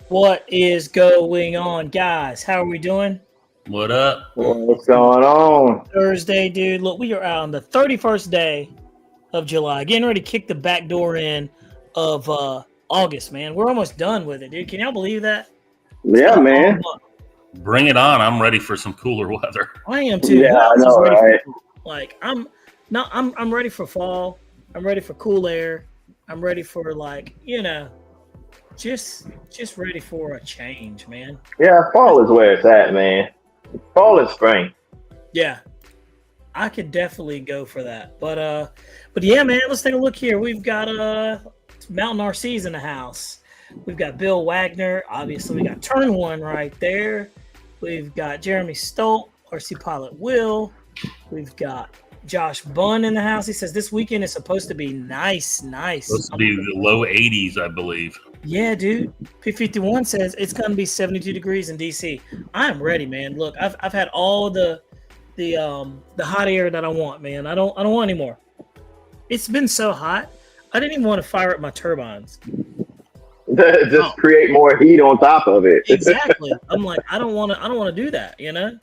What is going on, guys? How are we doing? What up? What's going on? Thursday, dude. Look, we are out on the 31st day of July, getting ready to kick the back door in of August, man. We're almost done with it, dude. Can y'all believe that? It's been Yeah, a long man. month. Bring it on. I'm ready for some cooler weather. I am too. Yeah, Who I else is know, ready right? for fall? Like I'm ready for fall. I'm ready for cool air. I'm ready for just ready for a change, man. Yeah, fall is where it's at, man. Fall and spring. Yeah, I could definitely go for that. But yeah, man, let's take a look here. We've got Mountain RC's in the house. We've got Bill Wagner. Obviously, we got Turn One right there. We've got Jeremy Stolt, RC Pilot Will. We've got Josh Bunn in the house. He says this weekend is supposed to be nice. Supposed to be the low 80s, I believe. Yeah, dude. P51 says it's gonna be 72 degrees in DC. I'm ready, man. Look, I've had all the hot air that I want, man. I don't want any more. It's been so hot. I didn't even want to fire up my turbines. Just create more heat on top of it. Exactly. I'm like, I don't want to do that, you know?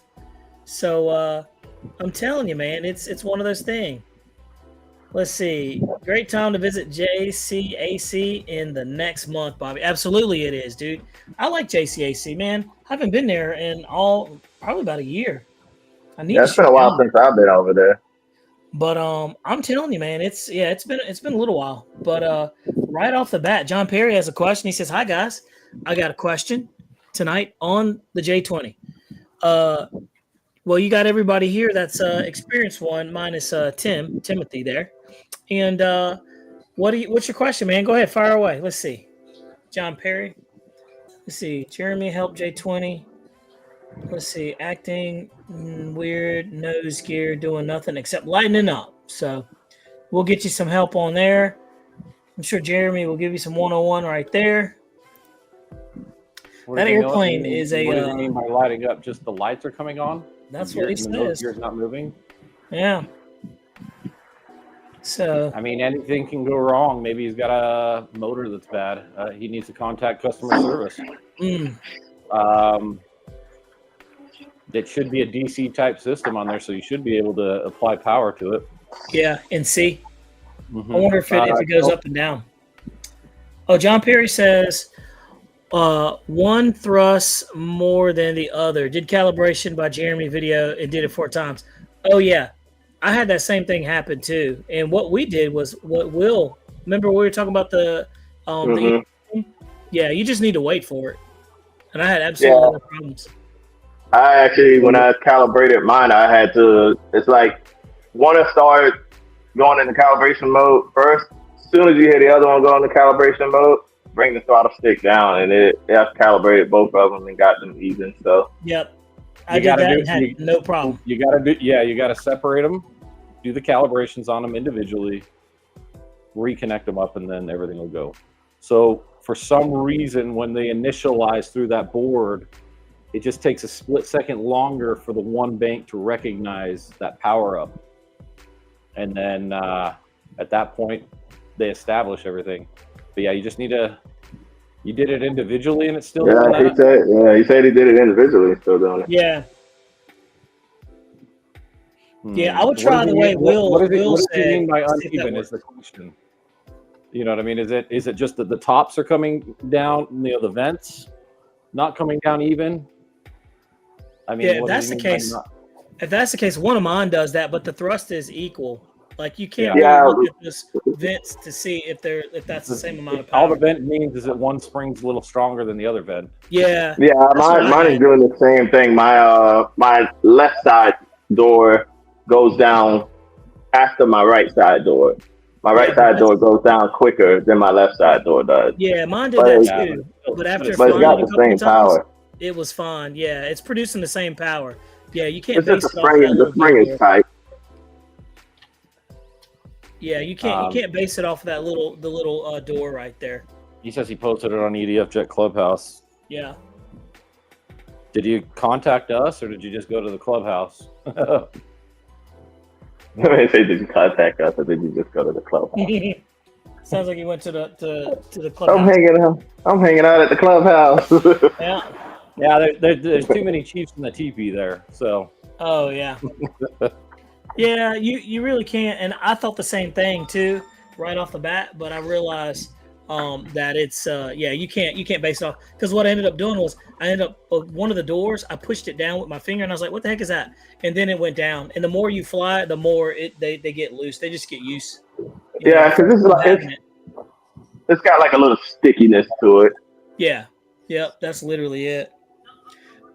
So I'm telling you, man, it's one of those things. Let's see. Great time to visit JCAC in the next month, Bobby. Absolutely it is, dude. I like JCAC, man. I haven't been there in probably about a year. I need It's been a while since I've been over there. But I'm telling you, man, it's been a little while. But right off the bat, John Perry has a question. He says, "Hi guys, I got a question tonight on the J20. Well, you got everybody here that's experienced one, minus Timothy there. And what's your question, man? Go ahead, fire away. Let's see, John Perry. Let's see, Jeremy helped J20. Let's see, acting weird, nose gear, doing nothing except lightening up. So we'll get you some help on there. I'm sure Jeremy will give you some 101 right there. That airplane is a. What do you mean by lighting up? Just the lights are coming on? That's what he says. Gear's not moving? Yeah. So. I mean, anything can go wrong. Maybe he's got a motor that's bad. He needs to contact customer service. It should be a DC type system on there, so you should be able to apply power to it. Yeah, and see. I wonder if it goes up and down. Oh, John Perry says one thrust more than the other. Did calibration by Jeremy video and did it 4 times. Oh yeah, I had that same thing happen too. And what we did was remember we were talking about the yeah, you just need to wait for it. And I had absolutely no problems. I actually, when I calibrated mine, I had to. It's like want to start going into calibration mode first. As soon as you hear the other one go into calibration mode, bring the throttle stick down, and I've calibrated both of them and got them even. So yep, I did that and had no problem. You got to separate them, do the calibrations on them individually, reconnect them up, and then everything will go. So for some reason, when they initialize through that board, it just takes a split second longer for the one bank to recognize that power up. And then at that point, they establish everything. But yeah, you just need you did it individually and it's still doing that? He said he did it individually and still doing it. Yeah. Yeah, I would try the way Will said. What does he mean by uneven is the question. You know what I mean? Is it just that the tops are coming down, the vents not coming down even? I mean, yeah, if that's the case, one of mine does that, but the thrust is equal. Like you can't really look at this vents to see if that's the same amount of power. All the vent means is that one spring's a little stronger than the other vent. Yeah. Yeah, mine is doing the same thing. My left side door goes down after my right side door. My right side door goes down quicker than my left side door does. Yeah, mine did that too. But after it's got the same power. It was fine. Yeah, it's producing the same power. Yeah, you can't. It's just the spring is tight. Yeah, you can't base it off of the little door right there. He says he posted it on EDF Jet Clubhouse. Yeah. Did you contact us or did you just go to the clubhouse? I say, did you contact us or did you just go to the clubhouse? Sounds like he went to the I'm clubhouse. hanging out at the clubhouse. Yeah. Yeah, there's too many chiefs in the teepee there. So. Oh yeah. Yeah, you really can't. And I thought the same thing too, right off the bat. But I realized that it's you can't base it off, because what I ended up doing was I ended up one of the doors, I pushed it down with my finger and I was like, what the heck is that? And then it went down. And the more you fly, the more they get loose. They just get used. Yeah, because this is like it's got like a little stickiness to it. Yeah. Yep. That's literally it.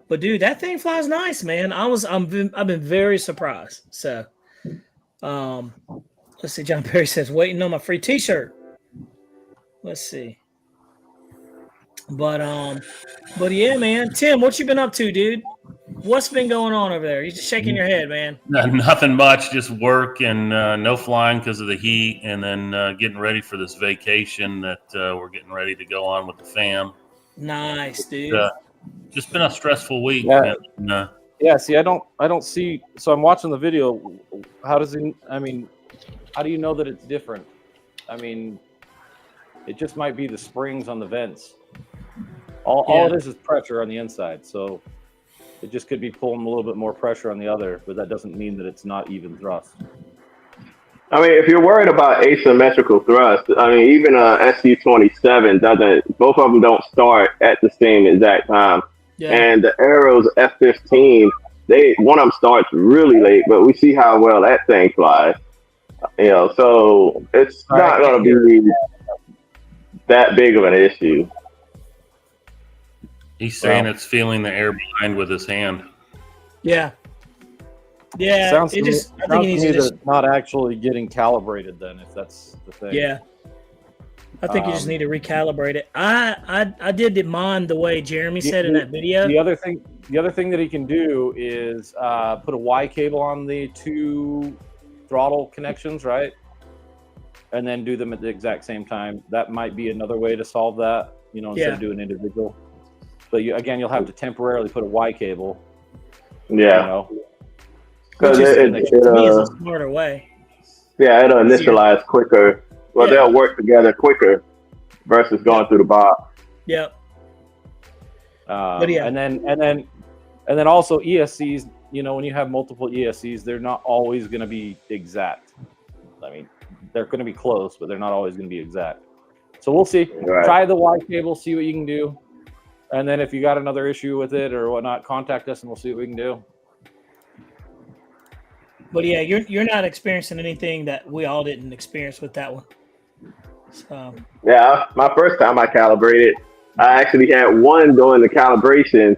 But dude, that thing flies nice, man. I've been very surprised. So, let's see. John Perry says, waiting on my free T-shirt. Let's see. But yeah, man. Tim, what you been up to, dude? What's been going on over there? You're just shaking your head, man. Nothing much, just work and no flying because of the heat, and then getting ready for this vacation that we're getting ready to go on with the fam. Nice, dude. Just been a stressful week. Yeah. And, yeah. See, I don't see. So I'm watching the video. How do you know that it's different? I mean, it just might be the springs on the vents. All it is pressure on the inside. So it just could be pulling a little bit more pressure on the other, but that doesn't mean that it's not even thrust. I mean, if you're worried about asymmetrical thrust, I mean, even a SU-27 doesn't. Both of them don't start at the same exact time. Yeah. And the Arrow's F-15, one of them starts really late, but we see how well that thing flies. So it's not going to be that big of an issue. He's saying it's feeling the air behind with his hand. Yeah. Yeah. Sounds to me that not actually getting calibrated then, if that's the thing. Yeah. I think you just need to recalibrate it. I did mine the way Jeremy said in that video. The other thing that he can do is put a Y cable on the two throttle connections, right? And then do them at the exact same time. That might be another way to solve that, instead of doing individual. But you'll have to temporarily put a Y cable. Yeah. Which to me is a smarter way. Yeah, it'll initialize quicker. Well, they'll work together quicker versus going through the box. Yep. And then also ESCs. When you have multiple ESCs, they're not always going to be exact. I mean, they're going to be close, but they're not always going to be exact. So we'll see. Right. Try the Y cable, see what you can do, and then if you got another issue with it or whatnot, contact us and we'll see what we can do. But yeah, you're not experiencing anything that we all didn't experience with that one. So yeah, my first time I calibrated, I actually had one go into calibration,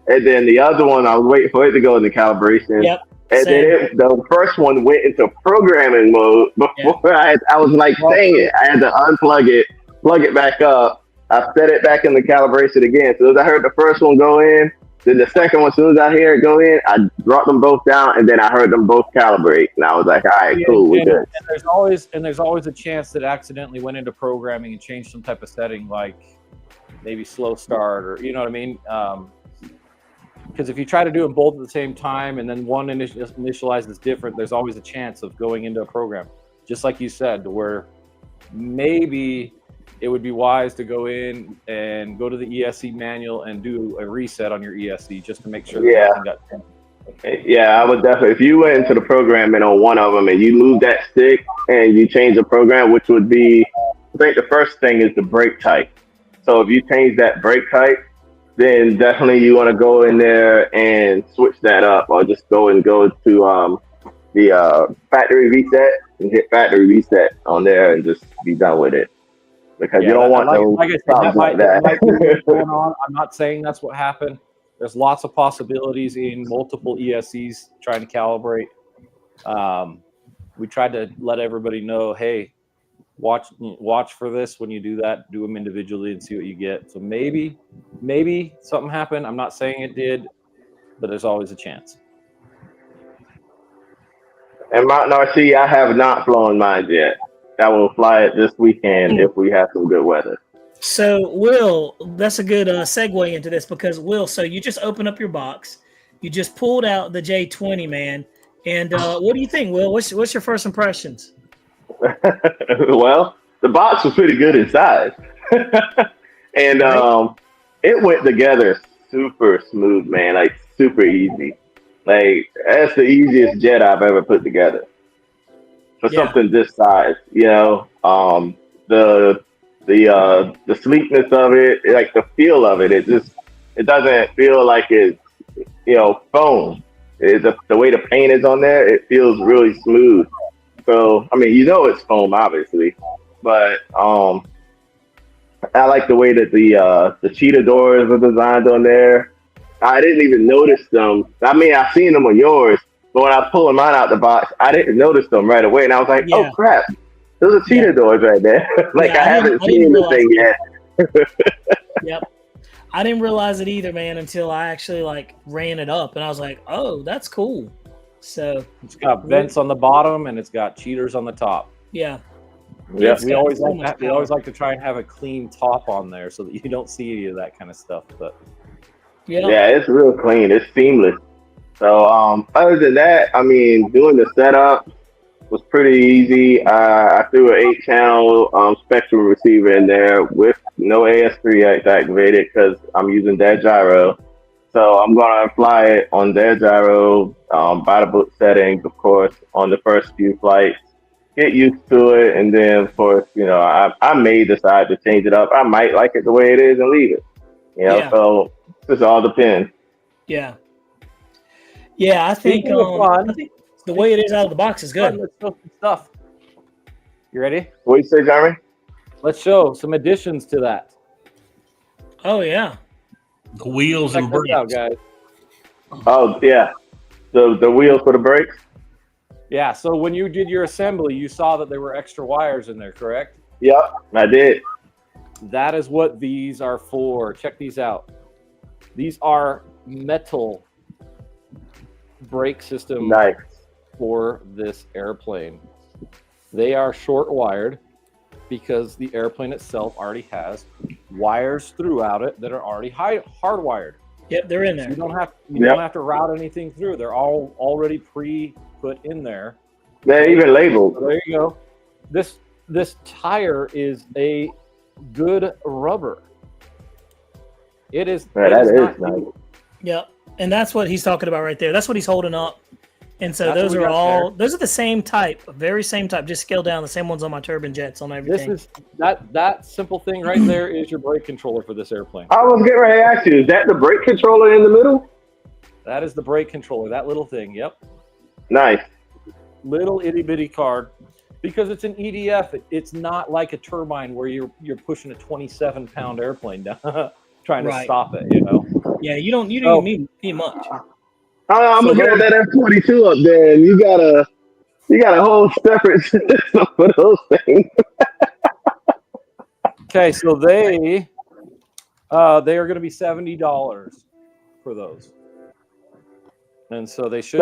and then the other one I was waiting for it to go into calibration. Yep. And then the first one went into programming mode before I was like, dang it, I had to unplug it, plug it back up. I set it back into calibration again. So as I heard the first one go in, then the second one, as soon as I hear it go in, I dropped them both down, and then I heard them both calibrate. And I was like, all right, cool, we're good. And there's always a chance that accidentally went into programming and changed some type of setting, like maybe slow start, or you know what I mean? Because if you try to do them both at the same time and then one initializes different, there's always a chance of going into a program. Just like you said, to where maybe it would be wise to go in and go to the ESC manual and do a reset on your ESC just to make sure that everything got done. Yeah, I would definitely. If you went into the programming on one of them and you move that stick and you change the program, which would be, I think the first thing is the brake type. So if you change that brake type, then definitely you want to go in there and switch that up, or just go to the factory reset and hit factory reset on there and just be done with it. Because you don't want that might be what's going on. I'm not saying that's what happened. There's lots of possibilities in multiple ESCs trying to calibrate. We tried to let everybody know, hey, watch for this when you do that. Do them individually and see what you get. So maybe something happened. I'm not saying it did, but there's always a chance. And Mount Narcisse, I have not flown mine yet. I will fly it this weekend if we have some good weather. So, Will, that's a good segue into this, because, Will, so you just opened up your box. You just pulled out the J20, man. And what do you think, Will? What's your first impressions? Well, the box was pretty good in size, and it went together super smooth, man. Like super easy. Like that's the easiest jet I've ever put together for something this size. You know, the the sleekness of it, like the feel of it, it doesn't feel like it's foam. The way the paint is on there, it feels really smooth. So I mean, it's foam, obviously, but I like the way that the cheetah doors are designed on there. I didn't even notice them. I mean, I've seen them on yours, but when I pulled mine out the box, I didn't notice them right away, and I was like, "Oh crap, those are cheetah doors right there!" Like I haven't seen the thing yet. Yep, I didn't realize it either, man, until I actually like ran it up, and I was like, "Oh, that's cool." So it's got vents on the bottom and it's got cheaters on the top. Yeah. Yeah, we always like to try and have a clean top on there so that you don't see any of that kind of stuff. But yeah, it's real clean. It's seamless. So other than that, I mean, doing the setup was pretty easy. I threw an 8-channel spectral receiver in there with no AS3X activated because I'm using their gyro. So I'm gonna fly it on their gyro by the book settings, of course, on the first few flights. Get used to it, and then of course, I may decide to change it up. I might like it the way it is and leave it. So it just all depends. Yeah. Yeah, I think the way it is out of the box is good. Let's show some stuff. You ready? What do you say, Jeremy? Let's show some additions to that. Oh yeah. The wheels Check and this brakes. out, guys. Oh yeah, the wheels for the brakes. Yeah. So when you did your assembly, you saw that there were extra wires in there, correct? Yep, I did. That is what these are for. Check these out. These are metal brake system for this airplane. They are short wired because the airplane itself already has wires throughout it that are already hardwired. Yep, they're in there. So you don't have to route anything through. They're all already put in there. They're even labeled. So there you go. This tire is a good rubber. It is. Yeah, that is nice. Yep, and that's what he's talking about right there. That's what he's holding up. And so those are the same type, very same type, just scaled down. The same ones on my turbine jets on everything. This is that simple thing right there is your brake controller for this airplane. I was getting ready to ask you, is that the brake controller in the middle? That is the brake controller, that little thing. Yep. Nice. Little itty bitty card. Because it's an EDF, it's not like a turbine where you're pushing a 27-pound airplane down trying to stop it, Yeah, you don't need much. I'm looking at that F-22 up there, and you got a whole separate system for those things. Okay, so they are going to be $70 for those, and so they should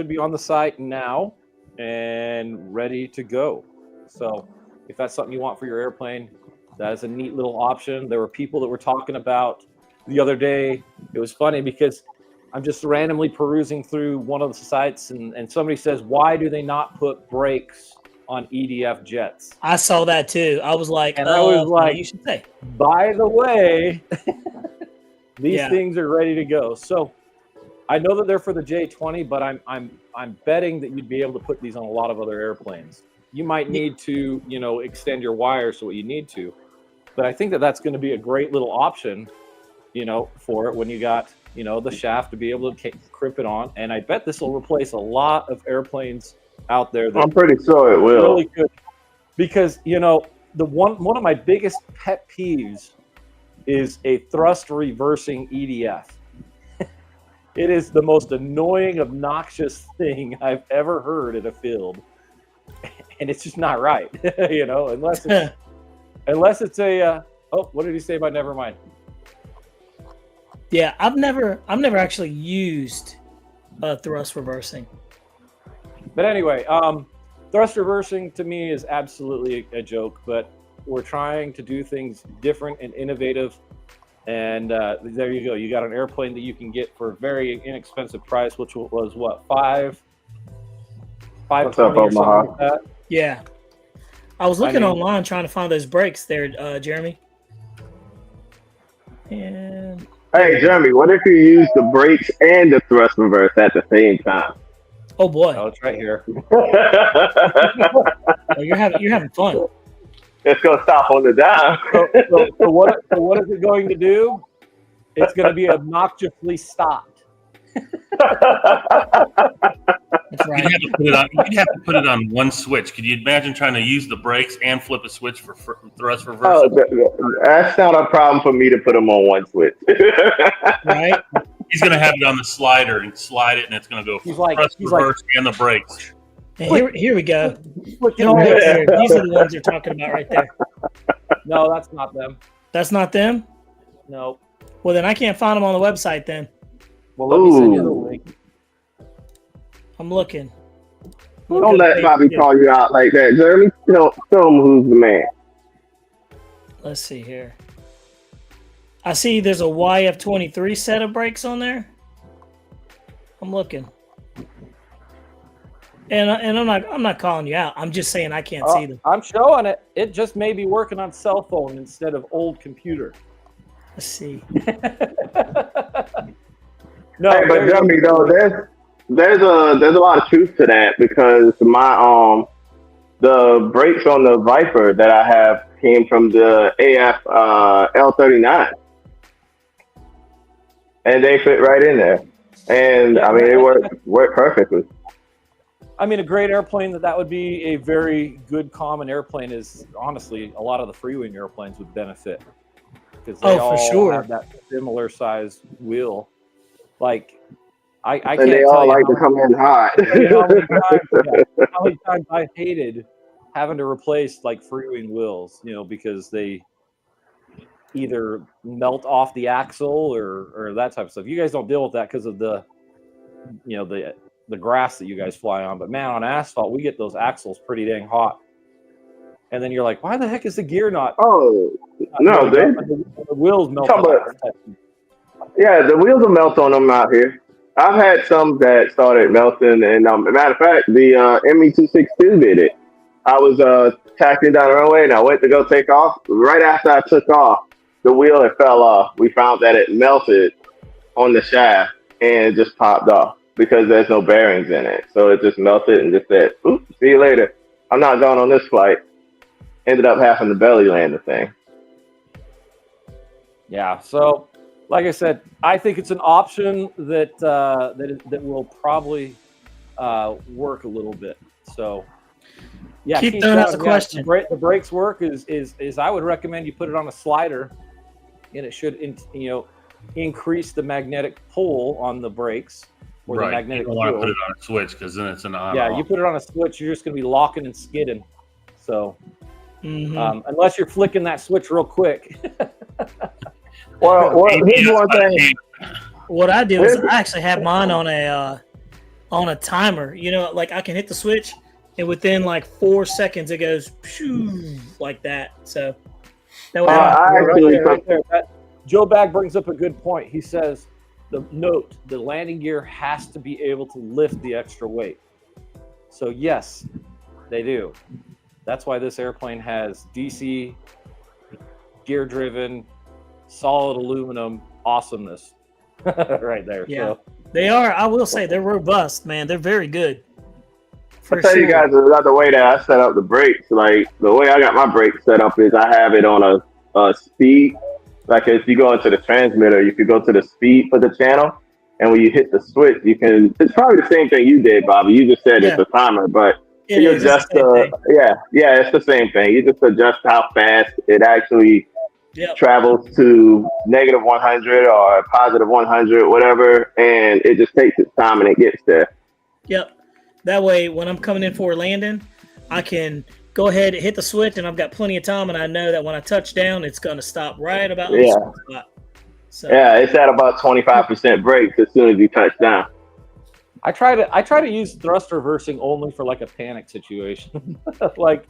be on the site now and ready to go. So if that's something you want for your airplane, that is a neat little option. There were people that were talking about the other day. It was funny because I'm just randomly perusing through one of the sites and somebody says, why do they not put brakes on EDF jets? I saw that too. I was like, you should say. By the way, these things are ready to go. So I know that they're for the J20, but I'm betting that you'd be able to put these on a lot of other airplanes. You might need to, extend your wires to what you need to, but I think that that's going to be a great little option, for it when you got, the shaft to be able to clip it on. And I bet this will replace a lot of airplanes out there. I'm pretty sure it will. Really good. Because, the one of my biggest pet peeves is a thrust reversing EDF. It is the most annoying, obnoxious thing I've ever heard in a field. And it's just not right, unless it's a, what did he say about never mind? Yeah, I've never actually used thrust reversing. But anyway, thrust reversing to me is absolutely a joke, but we're trying to do things different and innovative. And there you go. You got an airplane that you can get for a very inexpensive price, which was what, $520 or something like that. Yeah. I was looking online trying to find those brakes there, Jeremy. And Hey, Jeremy, what if you use the brakes and the thrust reverse at the same time? oh boy, Oh, it's right here. well, you're having fun. It's gonna stop on the dime. So what is it going to do? It's going to be obnoxiously stopped. That's right. You'd have to put it on one switch. Could you imagine trying to use the brakes and flip a switch for thrust reverse? Oh, that's not a problem for me to put them on one switch. Right. He's going to have it on the slider and slide it, and it's going to go thrust reverse and the brakes. And here we go. These are the ones you're talking about right there. No, that's not them. That's not them? No. Well, then I can't find them on the website then. Well, let me send you the link. I'm looking. Don't let Bobby call you out like that, Jeremy. Show him who's the man. Let's see here. I see there's a YF-23 set of brakes on there. I'm looking. And I'm not calling you out. I'm just saying I can't see them. I'm showing it. It just may be working on cell phone instead of old computer. Let's see. No, hey, but Jeremy, though, there's a lot of truth to that because the brakes on the Viper that I have came from the AF L-39, and they fit right in there. And I mean, it worked perfectly. I mean, a great airplane that would be a very good common airplane is honestly a lot of the free-wing airplanes would benefit because they all have that similar size wheel. Like I can't and they tell all you like to come in hot. How many times I hated having to replace like free-wing wheels, because they either melt off the axle or that type of stuff. You guys don't deal with that because of the grass that you guys fly on, but man, on asphalt we get those axles pretty dang hot, and then you're like, why the heck is the gear not? Oh no, the wheels melt. Yeah, the wheels will melt on them out here. I've had some that started melting, and matter of fact, the ME262 did it. I was taxiing down the runway, and I went to go take off. Right after I took off, the wheel had fell off. We found that it melted on the shaft and it just popped off because there's no bearings in it. So it just melted and just said, "Oops, see you later. I'm not going on this flight." Ended up having to belly land the thing. Yeah, so like I said, I think it's an option that will probably work a little bit. So yeah, Keith has a question. The brakes work is I would recommend you put it on a slider, and it should increase the magnetic pull on the brakes or the magnetic. You don't want to put it on a switch because then it's an on. Yeah, you put it on a switch, you're just going to be locking and skidding. So unless you're flicking that switch real quick. Well, here's one thing. What I do is I actually have mine on a timer. Like I can hit the switch, and within like 4 seconds it goes like that. So that way, right there. Joe Bag brings up a good point. He says the landing gear has to be able to lift the extra weight. So yes, they do. That's why this airplane has DC, gear-driven, solid aluminum awesomeness right there. Yeah, so they are. I will say they're robust, man. They're very good. I'll tell you guys another way that I set up the brakes. Like the way I got my brakes set up is I have it on a speed. Like if you go into the transmitter, you could go to the speed for the channel, and when you hit the switch, you can. It's probably the same thing you did, Bobby. You just said it's a timer, but you adjust it's the same thing. You just adjust how fast it actually travels to negative 100 or positive 100, whatever, and it just takes its time and it gets there. Yep. That way, when I'm coming in for a landing, I can go ahead and hit the switch, and I've got plenty of time, and I know that when I touch down, it's going to stop right about this spot. So, it's at about 25% brakes as soon as you touch down. I try to use thrust reversing only for like a panic situation. Like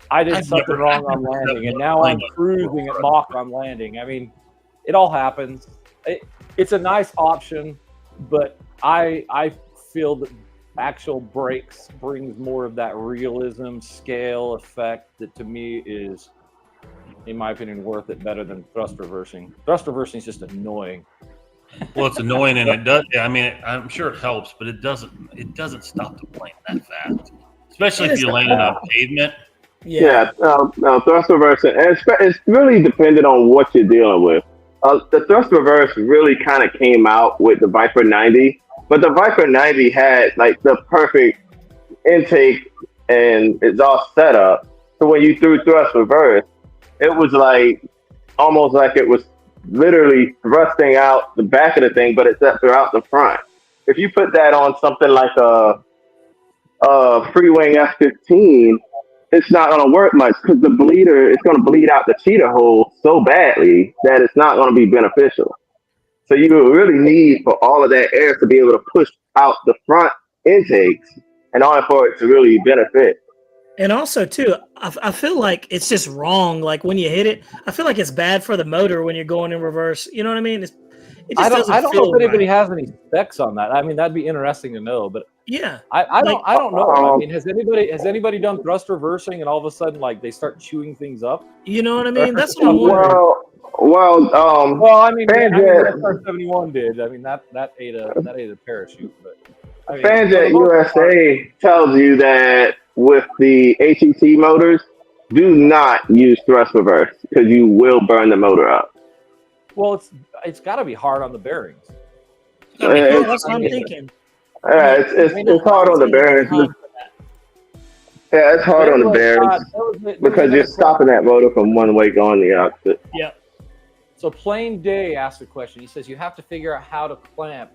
I did something wrong on landing, and now I'm cruising at Mach on landing. I mean, it all happens. It's a nice option, but I feel that actual brakes brings more of that realism, scale, effect that to me is, in my opinion, worth it better than thrust reversing. Thrust reversing is just annoying. Well, it's annoying, and it does. I mean, I'm sure it helps, but it doesn't. It doesn't stop the plane that fast, especially if you land on pavement. Yeah, thrust reversing, and it's really dependent on what you're dealing with. The thrust reverse really kind of came out with the Viper 90, but the Viper 90 had like the perfect intake and exhaust setup. So when you threw thrust reverse, it was like almost like it was literally thrusting out the back of the thing, but it's throughout the front. If you put that on something like a free wing F-15, it's not going to work much because the bleeder is going to bleed out the cheater hole so badly that it's not going to be beneficial. So you really need for all of that air to be able to push out the front intakes in order for it to really benefit. And also, too, I feel like it's just wrong. Like when you hit it, I feel like it's bad for the motor when you're going in reverse. You know what I mean? It just I doesn't don't feel know if anybody right. has any specs on that. I mean, that'd be interesting to know. But Yeah, I don't know. I mean, has anybody done thrust reversing and all of a sudden like they start chewing things up? you know what I mean? That's what I'm wondering. Well, I mean, Fanjet, SR-71 did. I mean, that ate a parachute. But I mean, Fanjet USA tells you that with the HET motors, do not use thrust reverse because you will burn the motor up. well, it's got to be hard on the bearings. Yeah, that's what I'm thinking. It's hard on the bearings. Yeah, it's hard on the bearings because you're stopping that motor from one way going the opposite. Yep. So Plain Day asked a question. He says you have to figure out how to clamp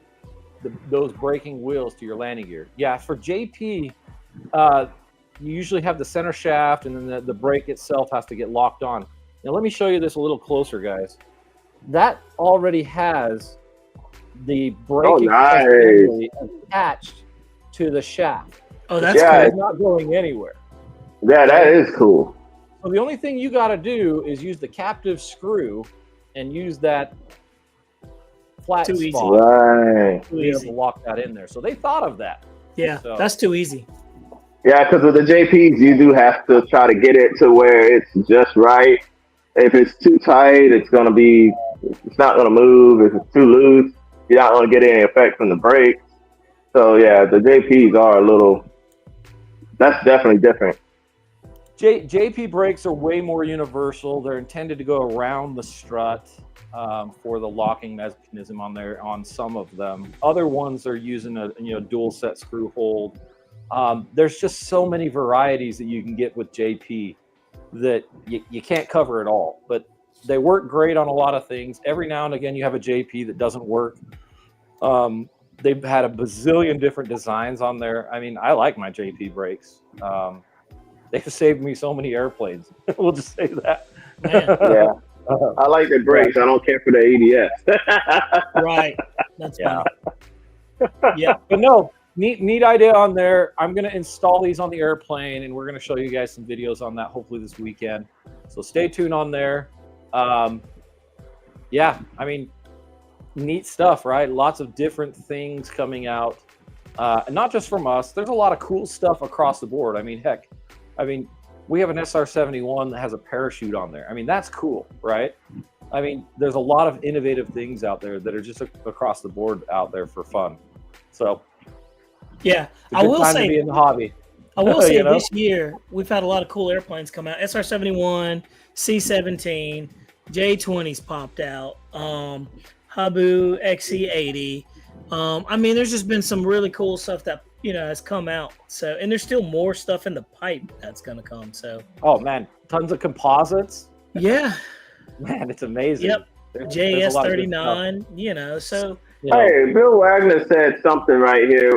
those braking wheels to your landing gear. Yeah, for JP, you usually have the center shaft, and then the brake itself has to get locked on. Now let me show you this a little closer, guys. That already has the braking assembly attached to the shaft. Oh, that's cool. It's not going anywhere. Yeah, that is cool. So the only thing you got to do is use the captive screw and use that flat Too easy. spot Right. to be able to lock that in there. So they thought of that. Yeah, So- that's too easy. Yeah, because with the JPs, you do have to try to get it to where it's just right. If it's too tight, it's not going to move. If it's too loose, you're not going to get any effect from the brakes. So yeah, the JPs are that's definitely different. JP brakes are way more universal. They're intended to go around the strut for the locking mechanism on some of them. Other ones are using a dual set screw hold. There's just so many varieties that you can get with JP that you can't cover it all. But they work great on a lot of things. Every now and again, you have a JP that doesn't work. They've had a bazillion different designs on there. I mean, I like my JP brakes. They've saved me so many airplanes. We'll just say that. Yeah. I like the brakes. I don't care for the ADS. Right. That's funny. Yeah. But no, neat idea on there. I'm going to install these on the airplane, and we're going to show you guys some videos on that hopefully this weekend. So stay tuned on there. Yeah, I mean, neat stuff, right? Lots of different things coming out. Not just from us. There's a lot of cool stuff across the board. I mean, heck, we have an SR-71 that has a parachute on there. I mean, that's cool, right? I mean, there's a lot of innovative things out there that are just across the board out there for fun. So, yeah, I will say, to be in the hobby. I will say this year we've had a lot of cool airplanes come out. SR-71, C-17, J-20s popped out. Haboo X80. I mean, there's just been some really cool stuff that has come out. So, and there's still more stuff in the pipe that's gonna come. So, oh man, tons of composites. Yeah, man, it's amazing. Yep, JS39. So. Hey, Bill Wagner said something right here.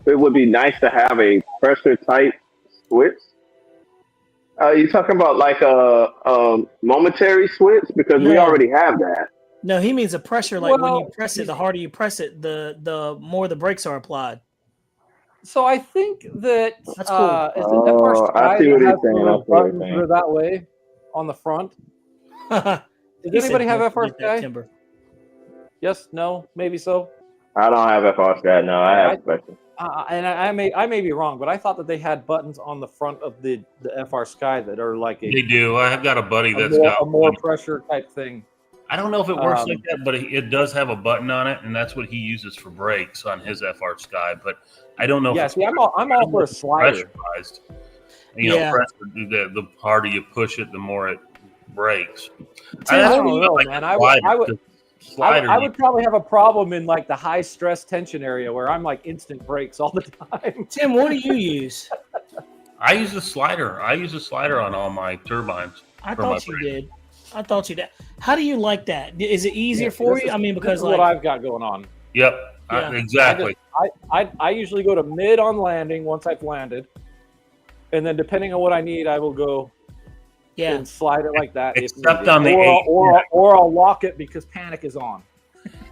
It would be nice to have a pressure type switch. You talking about like a momentary switch? Because we already have that. No, he means a pressure. Like when you press it, the harder you press it, the more the brakes are applied. So I think that's cool. Is it FR Sky that has the buttons that are that way on the front? Does anybody have FR Sky? Yes, no, maybe so. I don't have FR Sky. No, I have a question. And I may be wrong, but I thought that they had buttons on the front of the FR Sky that are like They do. I have got a buddy that's more, got a more pressure type thing. I don't know if it works like that, but it does have a button on it, and that's what he uses for brakes on his FR Sky. But I don't know. Yeah, see, I'm all for a slider. Pressurized. You know, the harder you push it, the more it breaks. I don't know, man. I would probably have a problem in like the high stress tension area where I'm like instant brakes all the time. Tim, what do you use? I use a slider. I use a slider on all my turbines. I thought you did. How do you like that? Is it easier for you? I mean, because what I've got going on. Yep, exactly. I usually go to mid on landing once I've landed, and then depending on what I need, I will go and slide it like that. Except on the or I'll lock it because panic is on.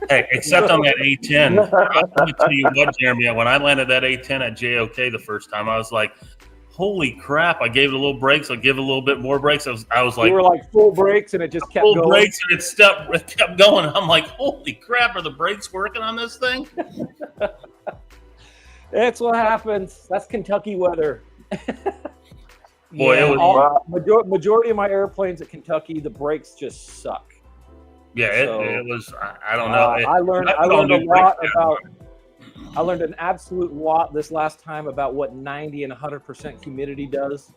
Hey, except on that A10. I'll tell you what, Jeremy, when I landed that A10 at JOK the first time, I was like, holy crap, I gave it a little brakes. I'll give it a little bit more brakes. I was like, you were like full brakes and it just kept going. Full brakes and it kept going. I'm like, holy crap, are the brakes working on this thing? That's what happens. That's Kentucky weather. Boy, it was majority of my airplanes at Kentucky, the brakes just suck. Yeah, it was. I don't know. I learned a lot about. I learned an absolute lot this last time about what 90 and 100% humidity does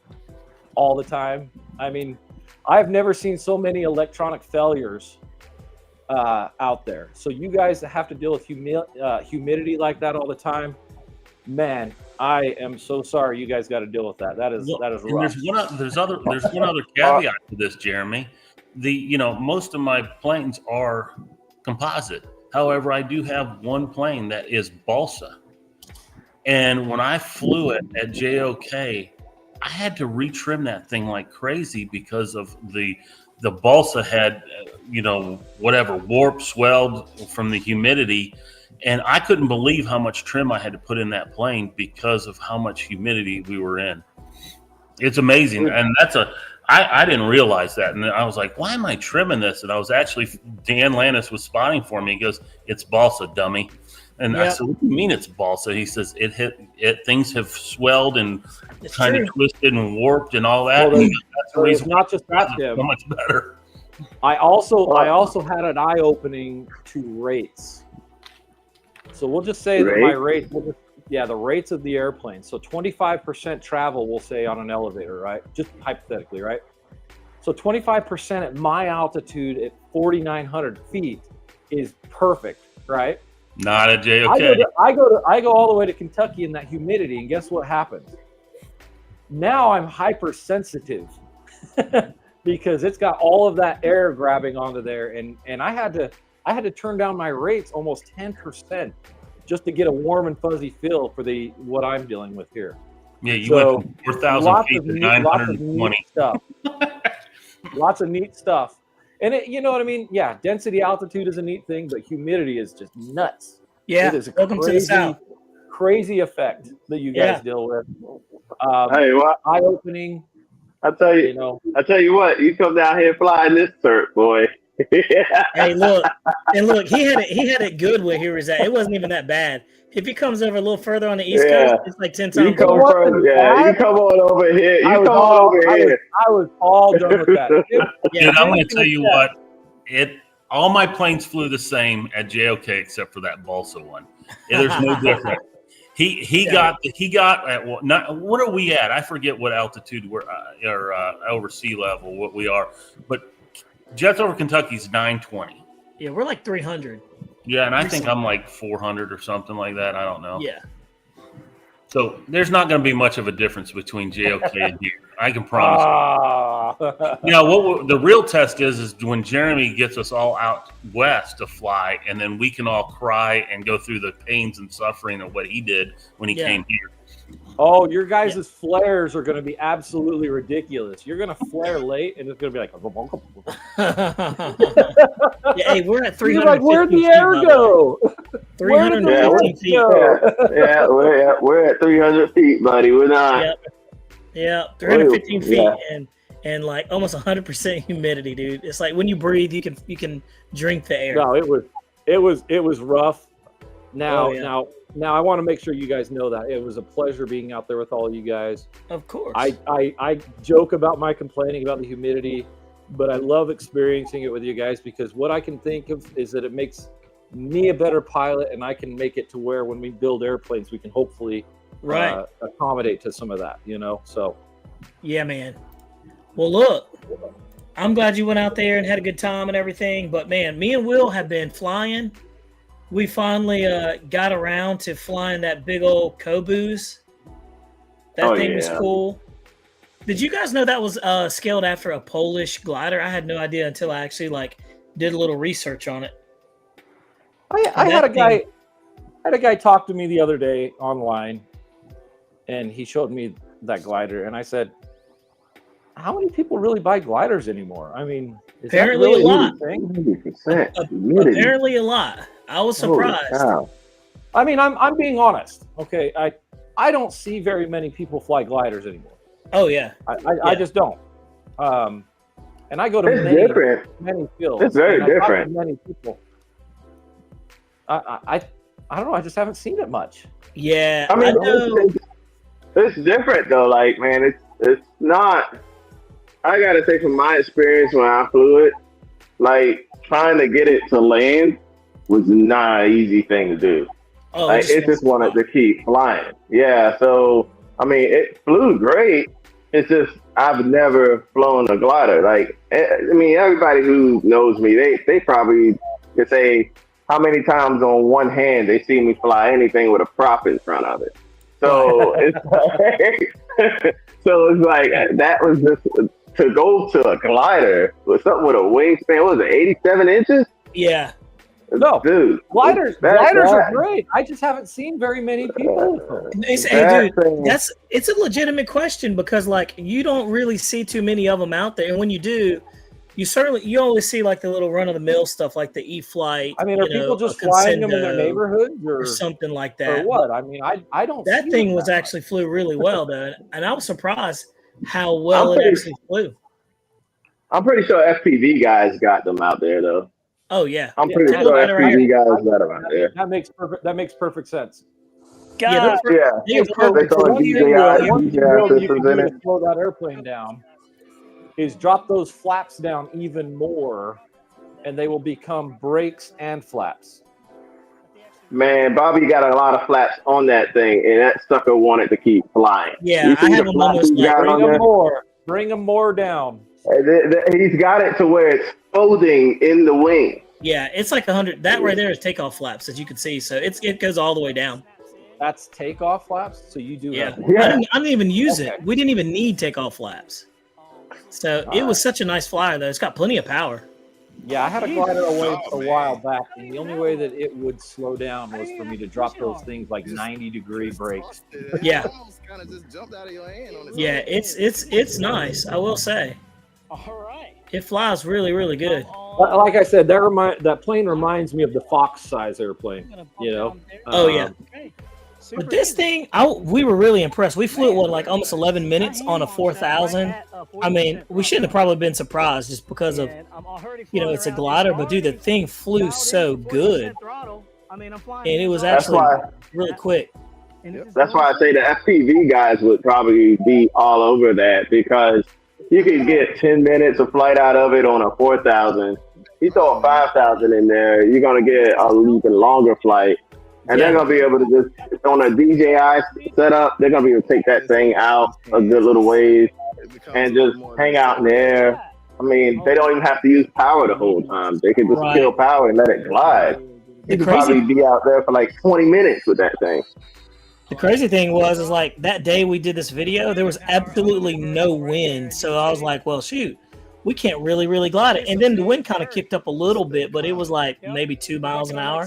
all the time. I mean, I've never seen so many electronic failures out there. So you guys that have to deal with humidity like that all the time, man, I am so sorry you guys got to deal with that. That is rough. There's one other caveat to this, Jeremy. Most of my planes are composite. However, I do have one plane that is balsa. And when I flew it at JOK, I had to retrim that thing like crazy because of the balsa had, warped, swelled from the humidity. And I couldn't believe how much trim I had to put in that plane because of how much humidity we were in. It's amazing. And I didn't realize that. And I was like, why am I trimming this? And I was actually, Dan Lannis was spotting for me. He goes, it's balsa, dummy. And I said, what do you mean it's balsa? He says, things have swelled and kind of twisted and warped and all that. Well, and that's the reason not just that, Tim. So much better. I also had an eye opening to rates. So we'll just say that my rate, the rates of the airplane. So 25% travel, we'll say, on an elevator, right? Just hypothetically, right? So 25% at my altitude at 4,900 feet is perfect, right? Not at JOK. I go all the way to Kentucky in that humidity, and guess what happens? Now I'm hypersensitive because it's got all of that air grabbing onto there, and I had to turn down my rates almost 10% just to get a warm and fuzzy feel for what I'm dealing with here. Yeah, you went from 4,000 feet to 920. Lots of neat stuff. And you know what I mean? Yeah, density, altitude is a neat thing, but humidity is just nuts. Yeah, it is a welcome to the South. Crazy effect that you guys deal with. Hey, what? Eye-opening. I tell you what, you come down here flying this cert, boy. Hey, look, he had it good where he was at. It wasn't even that bad. If he comes over a little further on the East Coast, it's like 10 times. You come on over here. I was all done with that. Dude, I'm going to tell you what. All my planes flew the same at JOK except for that balsa one. There's no difference. He got at what are we at? I forget what altitude we're or over sea level what we are, but jets over Kentucky's 920. Yeah, we're like 300. Yeah, and I think I'm like 400 or something like that. I don't know. Yeah. So there's not going to be much of a difference between JOK and here. I can promise. The real test is when Jeremy gets us all out west to fly, and then we can all cry and go through the pains and suffering of what he did when he came here. Oh, your guys' flares are going to be absolutely ridiculous. You're going to flare late, and it's going to be like. Hey, we're at 300. Like, where'd the air go? 315 feet. Yeah, we're at 300 feet, buddy. We're not. Yep. 315 feet and like almost 100% humidity, dude. It's like when you breathe, you can drink the air. No, it was rough. Now, Oh, yeah. now, I want to make sure you guys know that it was a pleasure being out there with all you guys. Of course. I joke about my complaining about the humidity, but I love experiencing it with you guys because what I can think of is that it makes me a better pilot, and I can make it to where when we build airplanes, we can hopefully accommodate to some of that, So, yeah, man. Well, look, I'm glad you went out there and had a good time and everything. But man, me and Will have been flying. We finally got around to flying that big old Caboose. That thing was cool. Did you guys know that was scaled after a Polish glider? I had no idea until I actually did a little research on it. I had a guy talk to me the other day online, and he showed me that glider, and I said, "How many people really buy gliders anymore?" I mean, is apparently that really a lot. 100%. Apparently a lot. I was surprised. I mean, I'm being honest. Okay, I don't see very many people fly gliders anymore. Oh yeah. I just don't. And I go to many fields. It's very different. Many people. I don't know. I just haven't seen it much. Yeah, I mean, know. it's different though. Like, man, it's not. I gotta say, from my experience when I flew it, like trying to get it to land was not an easy thing to do. Oh, like, it just wanted to keep flying. Yeah, so I mean, it flew great. It's just I've never flown a glider. Like, I mean, everybody who knows me, they probably could say how many times on one hand they see me fly anything with a prop in front of it. So it's like that was just to go to a glider with something with a wingspan. What was it, 87 inches? Yeah. No, dude, gliders are great. I just haven't seen very many people with them. Hey, dude, it's a legitimate question because you don't really see too many of them out there, and when you do, you always see the little run of the mill stuff like the E-Flight. I mean, are people just flying them in their neighborhoods or something like that? Or what? I mean, I don't. That thing was actually flew really well, though, and I was surprised how well it actually flew. I'm pretty sure FPV guys got them out there, though. Oh yeah, I'm pretty sure FPV guys got them out there. That makes perfect sense. God, they throw DJI systems in it. Slow that airplane down. Is drop those flaps down even more, and they will become brakes and flaps. Man, Bobby got a lot of flaps on that thing, and that sucker wanted to keep flying. Yeah, I have them almost bring them more down. He's got it to where it's folding in the wing. Yeah, it's like 100. That right there is takeoff flaps, as you can see. So it goes all the way down. That's takeoff flaps. So you do. Yeah, that. I didn't even use it. We didn't even need takeoff flaps. So it was such a nice flyer, though. It's got plenty of power. Yeah, I had a glider a while back, and the only way that it would slow down was for me to drop those things 90-degree brakes. Yeah. Yeah, it's nice. I will say. All right. It flies really, really good. Like I said, that plane reminds me of the Fox size airplane. Oh yeah. But this thing, we were really impressed. We flew it almost 11 minutes on a 4,000. I mean, we shouldn't have probably been surprised just because of it's a glider. But dude, the thing flew so good, and it was actually really quick. That's why I say the FPV guys would probably be all over that because you could get 10 minutes of flight out of it on a 4,000. You throw a 5,000 in there, you're gonna get an even longer flight. And they're going to be able to just, on a DJI setup, they're going to be able to take that thing out a good little ways and just hang out in the air. I mean, they don't even have to use power the whole time. They can just kill power and let it glide. You could probably be out there for 20 minutes with that thing. The crazy thing was that day we did this video, there was absolutely no wind. So I was like, well, shoot. We can't really glide it. And then the wind kind of kicked up a little bit, but it was maybe 2 miles an hour.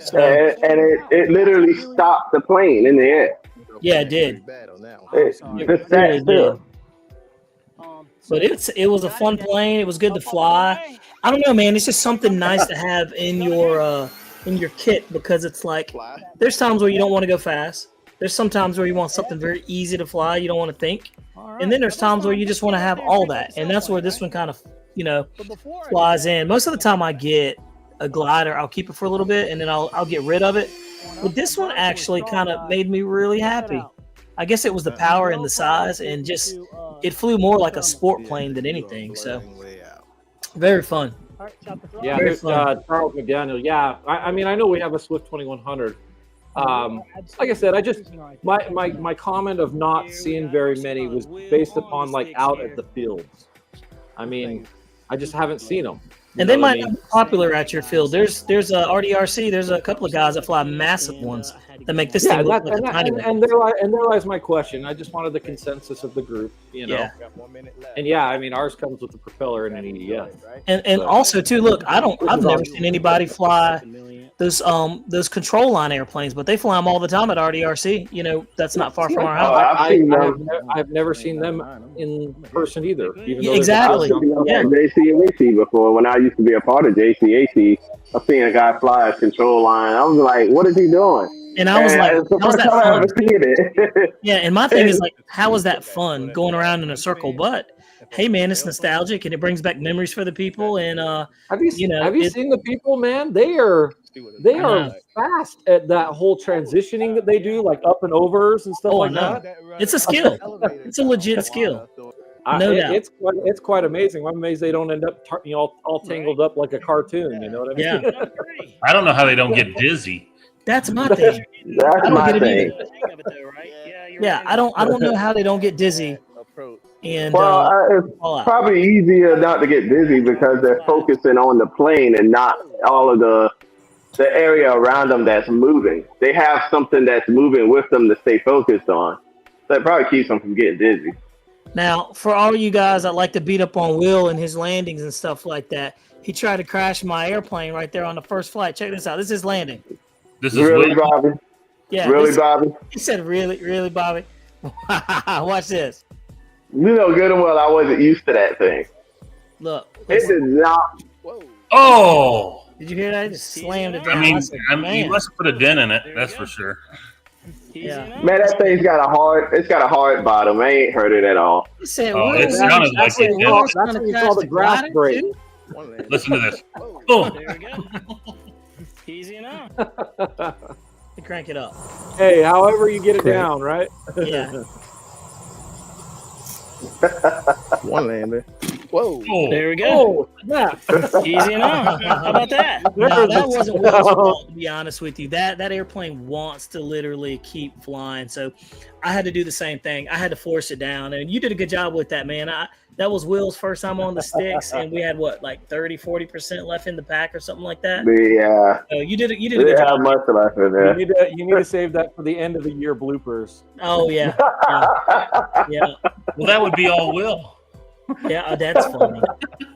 So, and it literally stopped the plane in the air. Yeah, it did. It really did. But it was a fun plane. It was good to fly. I don't know, man. It's just something nice to have in your kit because it's there's times where you don't want to go fast. There's some times where you want something very easy to fly. You don't want to think. And then there's times where you just want to have all that. And that's where this one kind of, flies in. Most of the time I get a glider, I'll keep it for a little bit and then I'll get rid of it. But this one actually kind of made me really happy. I guess it was the power and the size, and just it flew more like a sport plane than anything. So very fun. Yeah, Very there's fun. Charles McDaniel. Yeah, I mean, I know we have a Swift 2100. Like I said, I just my comment of not seeing very many was based upon like out at the fields. I mean, I just haven't seen them. And they might not be popular at your field. There's a RDRC. There's a couple of guys that fly massive ones that make this thing look like a tiny one. And there lies my question. I just wanted the consensus of the group, you know. Yeah. And yeah, I mean, ours comes with the propeller and an EDF. And also too, look, I've never seen anybody fly those control line airplanes, but they fly them all the time at RDRC. You know, that's not far from our house. I've never seen them in person either. Even though Exactly. Yeah, JCAC before. When I used to be a part of JCAC, I seen a guy fly a control line. I was like, "What is he doing?" And I was like, it's the "How's first that time I fun?" ever seen it. Yeah, and my thing is like, how is that fun going around in a circle? But hey, man, it's nostalgic and it brings back memories for the people. And have you seen the people, man? They are fast at that whole transitioning that they do, like up and overs and stuff like that. It's a skill. It's a legit skill. No doubt. It's quite amazing. I'm amazed they don't end up all tangled up like a cartoon. You know what I mean? Yeah. I don't know how they don't get dizzy. That's my thing. That's my thing. Yeah, I don't know how they don't get dizzy. And it's probably easier not to get dizzy because they're focusing on the plane and not all of the area around them that's moving. They have something that's moving with them to stay focused on. So it probably keeps them from getting dizzy. Now, for all you guys that like to beat up on Will and his landings and stuff like that, he tried to crash my airplane right there on the first flight. Check this out. This is landing. This is Really, Bobby? Yeah. Really, Bobby? He said, really, Bobby? Watch this. You know good and well I wasn't used to that thing. Look. It did not. Oh! Did you hear that? I just slammed it down. I mean, Man. you must have put a dent in it. That's for sure. Yeah. Man, that thing's got a hard bottom. I ain't heard it at all. He said, Oh, Will, it sounded like it did. Will's That's gonna what you crash call the the grass glider, break. too? Listen to this. Oh! There we go. Easy enough. To crank it up. Hey, however you get it down, right? Yeah. One lander. Whoa. Oh. There we go. Oh, yeah. Easy enough. How about that? No, that wasn't Will's fault, to be honest with you. That airplane wants to literally keep flying. So I had to do the same thing. I had to force it down. And you did a good job with that, man. That was Will's first time on the sticks, and we had what, like 30-40% left in the pack or something like that. Yeah. So you did a We good didn't have job. much left in there. You need to save that for the end of the year bloopers. Oh yeah. Yeah. Well, that would be all Will. Yeah, that's funny.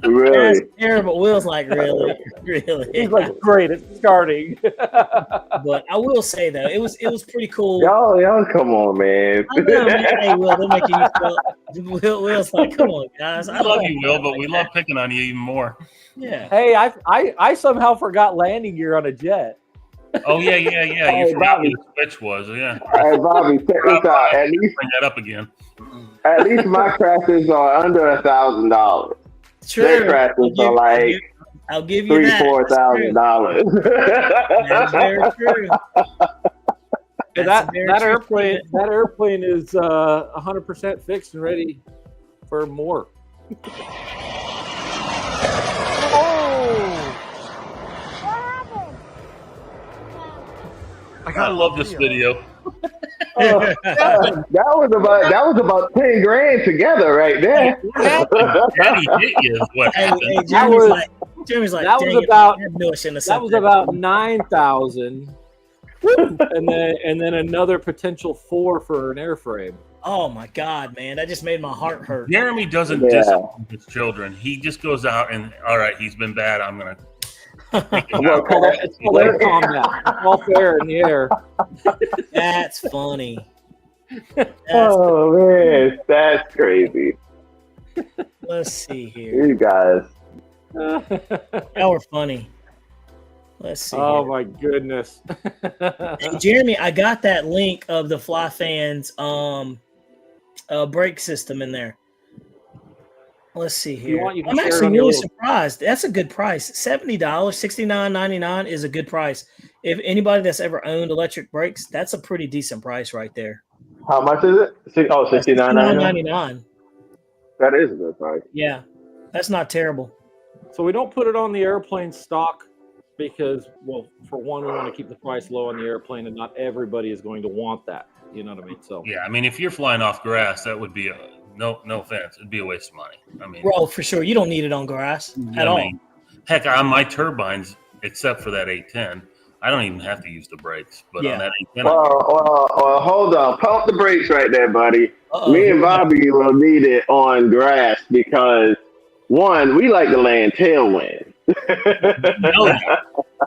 Really? That's terrible. Will's like, really? He's like, great, it's starting. But I will say though, it was pretty cool. Y'all, come on, man. I know, man. Hey, Will, they're making you feel. Will's like, come on, guys. I love you, Will, but we love picking on you even more. Yeah. Hey, I somehow forgot landing gear on a jet. Oh, yeah. Hey, You forgot Bobby. what the switch was. Yeah. Hey, Bobby, check this out. Bring that up again. At least my crashes are under $1,000. True. Their crashes are like I'll give you that. $3,000-$4,000. That's very true. That airplane is 100% fixed and ready for more. I love this video. That was about 10 grand together right there. Daddy hit you is what Hey, happened. Jeremy's like, that dang was it, about- I knew I shouldn't have said That was about 9,000, and then another potential 4 for an airframe. Oh my God, man, that just made my heart hurt. Jeremy doesn't Yeah. discipline his children. He just goes out and, all right, he's been bad. I'm going to take him Well, out. it's called air combat. It's all fair in the air. That's funny. Oh man, that's crazy. Let's see here. You guys. Y'all were funny. Let's see. Oh here. my goodness. Hey, Jeremy, I got that link of the Fly Fans brake system in there. Let's see here. You can I'm share it actually on your really little- surprised. That's a good price. $70, $69.99 is a good price. if anybody that's ever owned electric brakes, that's a pretty decent price right there. How much is it? $69.99. $69.99. That is a good price. Yeah, that's not terrible. So we don't put it on the airplane stock because, well, for one, we want to keep the price low on the airplane, and not everybody is going to want that. You know what I mean? So Yeah, I mean, if you're flying off grass, that would be no offense, it'd be a waste of money. I mean, Well, for sure, you don't need it on grass at all. Heck, on my turbines, except for that 810, I don't even have to use the brakes. But on that 810, Well, hold on. Pump the brakes right there, buddy. Uh-oh. Me and Bobby will need it on grass because, one, we like to land tailwind. No,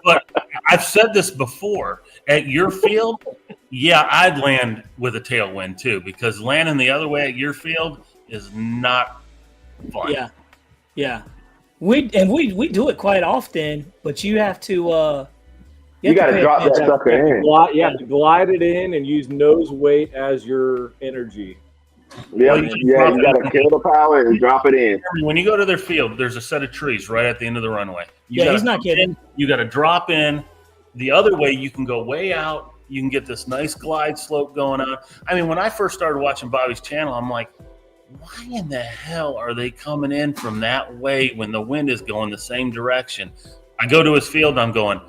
but I've said this before. At your field, yeah, I'd land with a tailwind too, because landing the other way at your field is not fun. Yeah. We do it quite often, but you have to You got to drop that sucker in. Glide it in and use nose weight as your energy. Yeah, you got to kill the power and drop it in. When you go to their field, there's a set of trees right at the end of the runway. He's not kidding. You got to drop in. The other way, you can go way out. You can get this nice glide slope going on. I mean, when I first started watching Bobby's channel, I'm like, why in the hell are they coming in from that way when the wind is going the same direction? I go to his field and I'm going,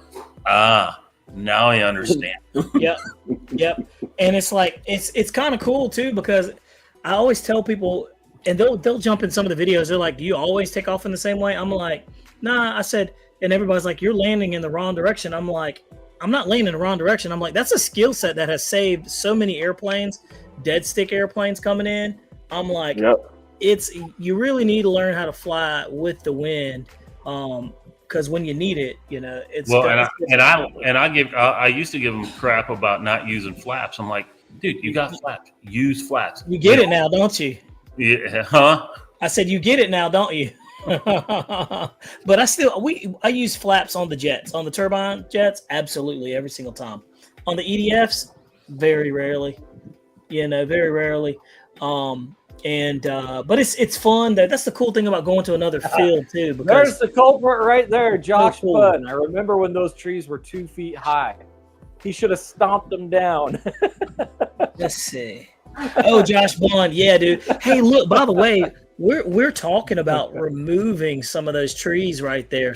now I understand. Yep. And it's like it's kind of cool too, because I always tell people, and they'll jump in some of the videos. They're like, "Do you always take off in the same way?" I'm like, "Nah." I said, and everybody's like, "You're landing in the wrong direction." I'm like, "I'm not landing in the wrong direction." I'm like, "That's a skill set that has saved so many airplanes, dead stick airplanes coming in." I'm like, you really need to learn how to fly with the wind, because when you need it, it's well. I used to give them crap about not using flaps. I'm like, dude, you got flaps. Use flaps. You get it now, don't you? Yeah, huh? I said, you get it now, don't you? But I use flaps on the jets, on the turbine jets, absolutely every single time. On the EDFs, very rarely, very rarely. But it's fun. That's the cool thing about going to another field too. Because there's the culprit right there, Josh Bunn. I remember when those trees were 2 feet high. He should have stomped them down. Let's see. Oh, Josh Bond, yeah, dude. Hey, look. By the way, we're talking about removing some of those trees right there,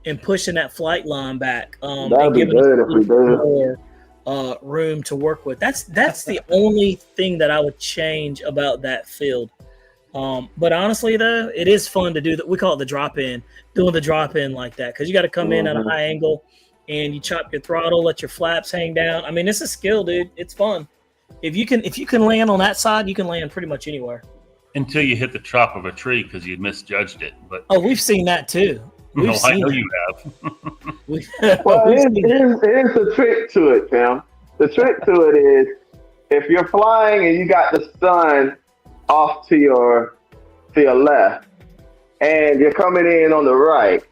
and pushing that flight line back. That'd be good if we do. More room to work with. That's the only thing that I would change about that field. But honestly, though, it is fun to do that. We call it the drop in. Doing the drop in like that, because you got to come in at a high angle. And you chop your throttle, let your flaps hang down. I mean, it's a skill, dude. It's fun. If you can land on that side, you can land pretty much anywhere. Until you hit the top of a tree because you misjudged it. But we've seen that too. I know you have. Well, here's the trick to it, Tim. The trick to it is if you're flying and you got the sun off to your left, and you're coming in on the right.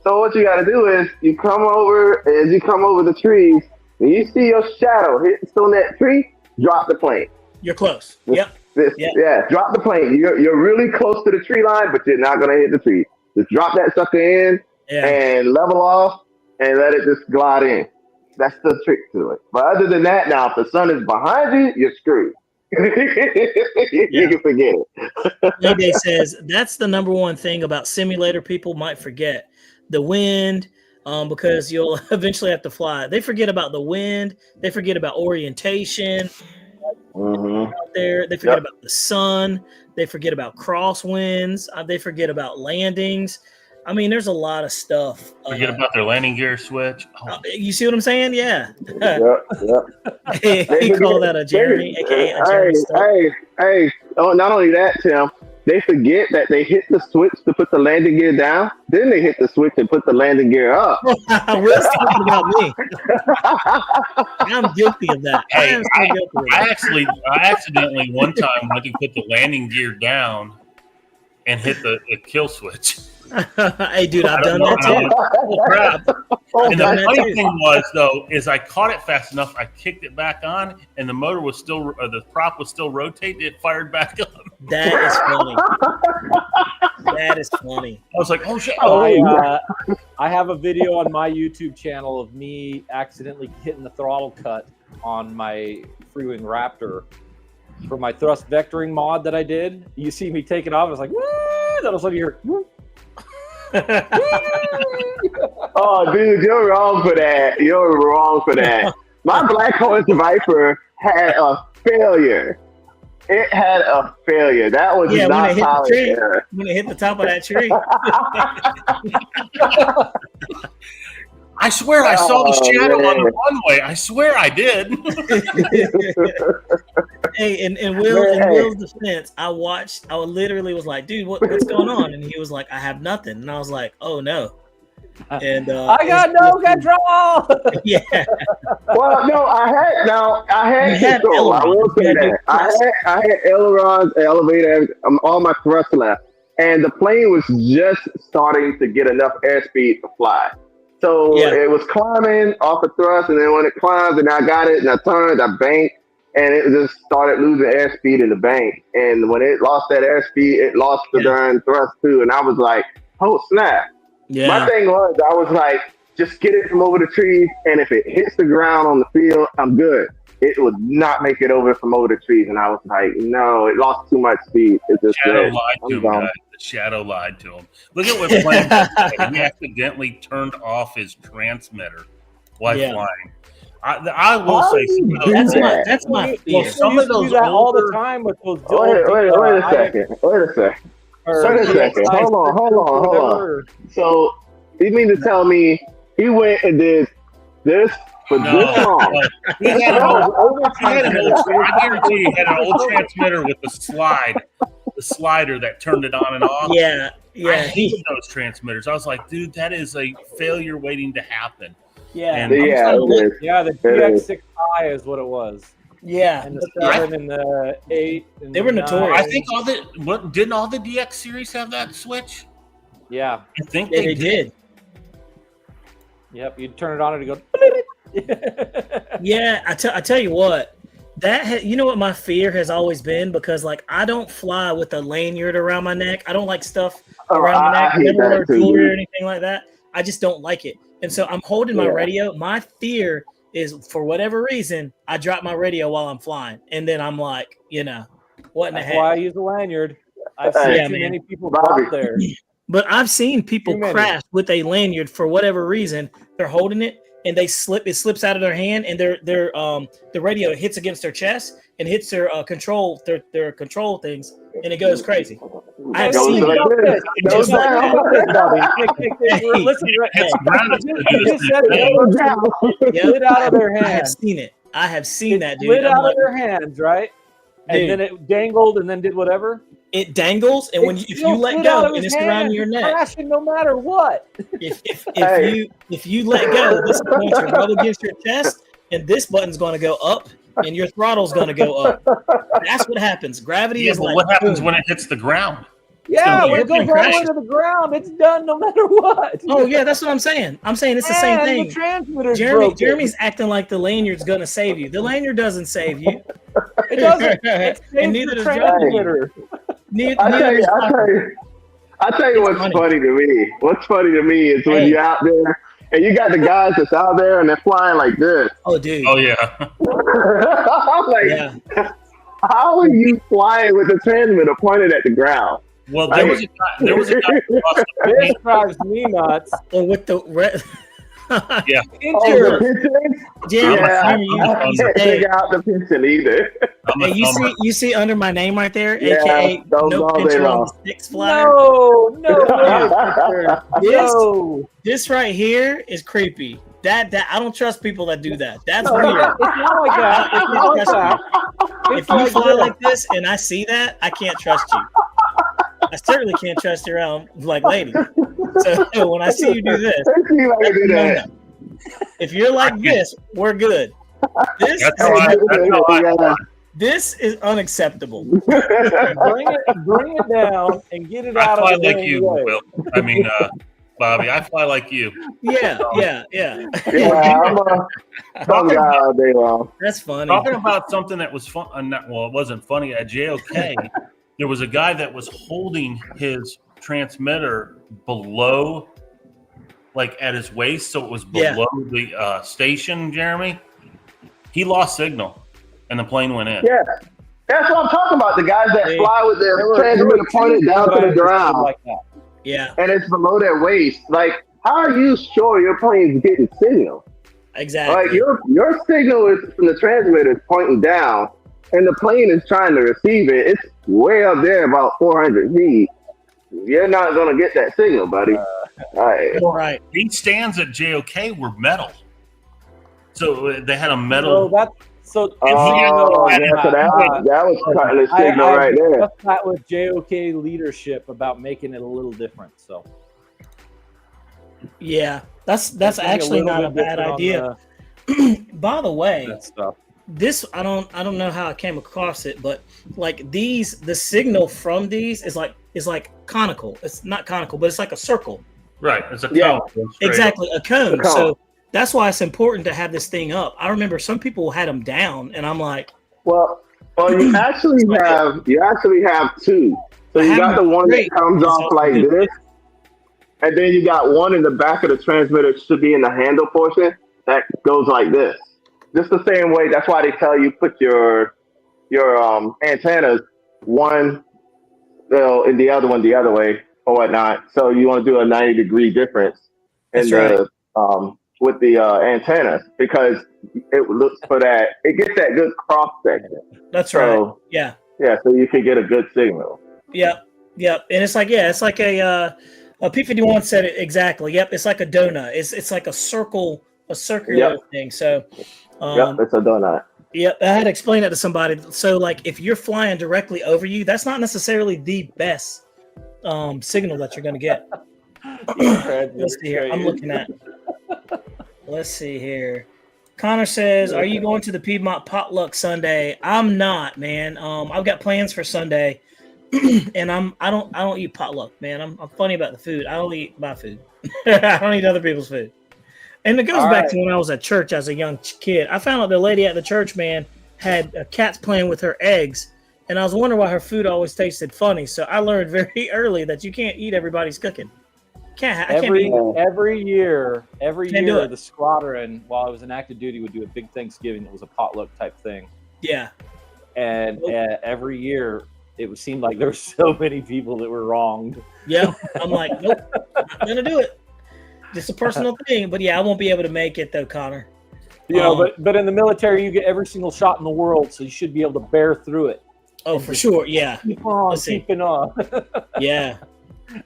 So what you got to do is you come over the trees, and you see your shadow hitting on that tree, drop the plane. You're close. Yep. Yeah, drop the plane. You're really close to the tree line, but you're not going to hit the tree. Just drop that sucker in and level off and let it just glide in. That's the trick to it. But other than that, now, if the sun is behind you, you're screwed. You can forget it. Yogi says that's the number one thing about simulator people might forget. The wind, because you'll eventually have to fly. They forget about the wind. They forget about orientation. Out there, they forget about the sun. They forget about crosswinds. They forget about landings. I mean, there's a lot of stuff. Forget about their landing gear switch. You see what I'm saying? Yeah. Yeah. He called that a Jeremy, aka a Jeremy. Hey. Oh, not only that, Tim. They forget that they hit the switch to put the landing gear down. Then they hit the switch and put the landing gear up. Will's talking about me. I'm guilty of that. Hey, I accidentally one time went to put the landing gear down and hit the kill switch. Hey, dude, I've done that too. Crap. And the funny thing was, though, is I caught it fast enough. I kicked it back on, and the motor was still, the prop was still rotating. It fired back up. That is funny. That is funny. I was like, oh shit. I have a video on my YouTube channel of me accidentally hitting the throttle cut on my Freewing Raptor for my thrust vectoring mod that I did. You see me take it off. I was like, woo! Then all of a sudden you hear, woo. Oh, dude, you're wrong for that. You're wrong for that. My Black Horse Viper had a failure. It had a failure. That was not powered error. When it hit the top of that tree. I swear I saw the shadow on the runway. I swear I did. Hey, in Will's defense, I literally was like, dude, what's going on? And he was like, I have nothing. And I was like, oh no. And I got no control. Yeah. Well, no, I had control. I will say that. I had ailerons, elevator, all my thrust left. And the plane was just starting to get enough airspeed to fly. So it was climbing off a thrust, and then when it climbs, and I got it, and I turned, I banked, and it just started losing airspeed in the bank. And when it lost that airspeed, it lost the darn thrust too. And I was like, oh snap. Yeah. My thing was, I was like, just get it from over the trees, and if it hits the ground on the field, I'm good. It would not make it over from over the trees, and I was like, no, it lost too much speed. It just Shadow lied to him, guys. The Shadow lied to him. Look at what plane he accidentally turned off his transmitter while flying. I will say that's my fear. Well, some of those do that all the time with those. Wait a second. Hold on. So you mean to tell me he went and did this for this long? He had an old, I guarantee he had an old transmitter with the slider that turned it on and off. Yeah. I hated those transmitters. I was like, dude, that is a failure waiting to happen. Yeah. And the GX6i is what it was. Yeah. And the 7 and the 8. And they were notorious. I think didn't all the DX series have that switch? Yeah. I think they did. Yep. You'd turn it on and it'd go. Yeah. I tell you what, you know what my fear has always been, because like I don't fly with a lanyard around my neck. I don't like stuff around my neck. I never wear jewelry or anything like that. I just don't like it. And so I'm holding my radio. My fear is, for whatever reason, I drop my radio while I'm flying, and then I'm like, what in the heck? That's why I use a lanyard. I've seen too many people out there. But I've seen people crash with a lanyard for whatever reason. They're holding it, and it slips out of their hand, and the radio hits against their chest and hits their control things, and it goes crazy. I've seen it. Slid out of their hands. I have seen that, dude. Slid out of their hands, right? And then it dangled, and then did whatever. It dangles, and if you let go, and it's around your neck, crashing no matter what. If you let go, this is going to rub against your chest, and this button's going to go up, and your throttle's going to go up. That's what happens. Gravity is like. What happens when it hits the ground? Yeah, when it goes right into the ground, it's done no matter what. Oh yeah, that's what I'm saying. I'm saying it's the same thing. The transmitter's Jeremy's acting like the lanyard's gonna save you. The lanyard doesn't save you. It doesn't. And neither does transmitter. I tell you what's funny to me. What's funny to me is when you're out there and you got the guys that's out there and they're flying like this. Oh, dude. Oh yeah. I'm like, how are you flying with the transmitter pointed at the ground? Well, there was a guy who lost the This drives me nuts. Or with the yeah. I can't figure out the piston either. Hey, you see under my name right there, aka no picture on the Xfly. No. This right here is creepy. That I don't trust people that do that. That's weird. It's not like that. If you fly like this and I see that, I can't trust you. I certainly can't trust you around like lady. So when I see you do this, if you're like this, we're good. This is unacceptable. Bring it down and get it out of the way. I fly like you, Will. I mean, Bobby, I fly like you. Yeah. I'm a guy all day long. That's funny. Talking about something that was fun. Well, it wasn't funny. At JOK, there was a guy that was holding his transmitter below, like at his waist, so it was below the station, Jeremy, he lost signal and the plane went in. Yeah. That's what I'm talking about. The guys that fly with their transmitter pointed down to the ground. Like that. Yeah. And it's below their waist. Like, how are you sure your plane's getting signal? Exactly. Like, your signal is from the transmitter is pointing down, and the plane is trying to receive it. It's way up there, about 400 feet. You're not going to get that signal, buddy. Right. These stands at JOK were metal. So they had a metal. that was cutting the signal right there. Just that with JOK leadership about making it a little different. So yeah, that's actually not a bad idea. By the way, this I don't know how I came across it, but like the signal from these is like conical. It's not conical, but it's like a circle. Right. It's a cone. Exactly, a cone. So that's why it's important to have this thing up. I remember some people had them down, and I'm like, well, you actually have two. So you got the one that comes off like this, and then you got one in the back of the transmitter, should be in the handle portion, that goes like this. Just the same way. That's why they tell you put your antennas one, and the other one the other way or whatnot. So you want to do a 90-degree difference in with the antennas, because it looks for that. It gets that good cross section. That's right. Yeah. So you can get a good signal. Yep. And it's like a P51 said it exactly. Yep. It's like a donut. It's like a circular thing. So. It's a donut. Yep. I had to explain that to somebody. So like if you're flying directly over you, that's not necessarily the best signal that you're going to get. Let's see here. I'm looking at. Let's see here. Connor says, "Are you going to the Piedmont potluck Sunday?" I'm not, man. I've got plans for Sunday, and I don't eat potluck, man. I'm funny about the food. I only eat my food. I don't eat other people's food. And it goes back to when I was at church as a young kid. I found out the lady at the church, man, had cats playing with her eggs, and I was wondering why her food always tasted funny. So I learned very early that you can't eat everybody's cooking. Every year, the squadron, while I was in active duty, would do a big Thanksgiving. It was a potluck type thing. Yeah. And every year, it seemed like there were so many people that were wronged. Yeah. I'm like, nope, not going to do it. Just a personal thing. But yeah, I won't be able to make it though, Connor. You know, but in the military, you get every single shot in the world, so you should be able to bear through it. Oh, for sure. Yeah. Keep on keeping on. Yeah.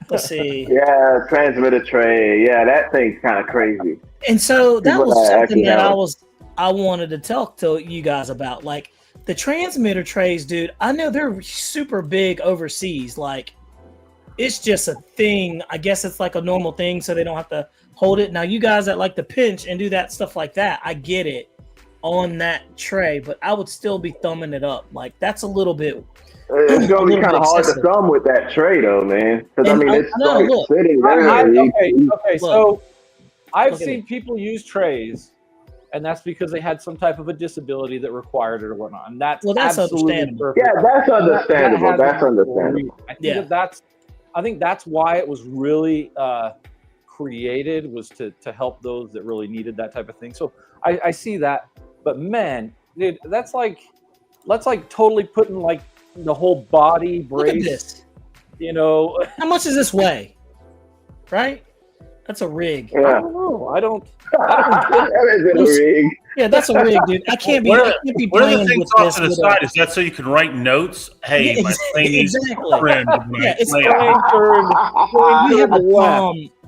Let's see. Yeah, transmitter tray. Yeah, that thing's kind of crazy. And so that was something that I wanted to talk to you guys about. Like the transmitter trays, dude. I know they're super big overseas. Like it's just a thing. I guess it's like a normal thing, so they don't have to hold it. Now, you guys that like to pinch and do that stuff like that, I get it on that tray, but I would still be thumbing it up. Like that's a little bit. It's going to be kind of hard to thumb with that tray, though, man. Because, I mean, it's sitting there. Okay, so I've seen people use trays, and that's because they had some type of a disability that required it or whatnot. And that's understandable. Yeah, that's understandable. That's understandable. I think that's why it was really created, was to help those that really needed that type of thing. So I see that. But, man, dude, that's like totally putting, like, the whole body brace. Look at this. You know, how much does this weigh? Right? That's a rig. Yeah. I don't know. I don't That is a rig. Yeah, that's a rig, dude. I can't be What are playing the things with off this. to the side? Is that so you can write notes? Hey, my plane needs a friend. Yeah, it's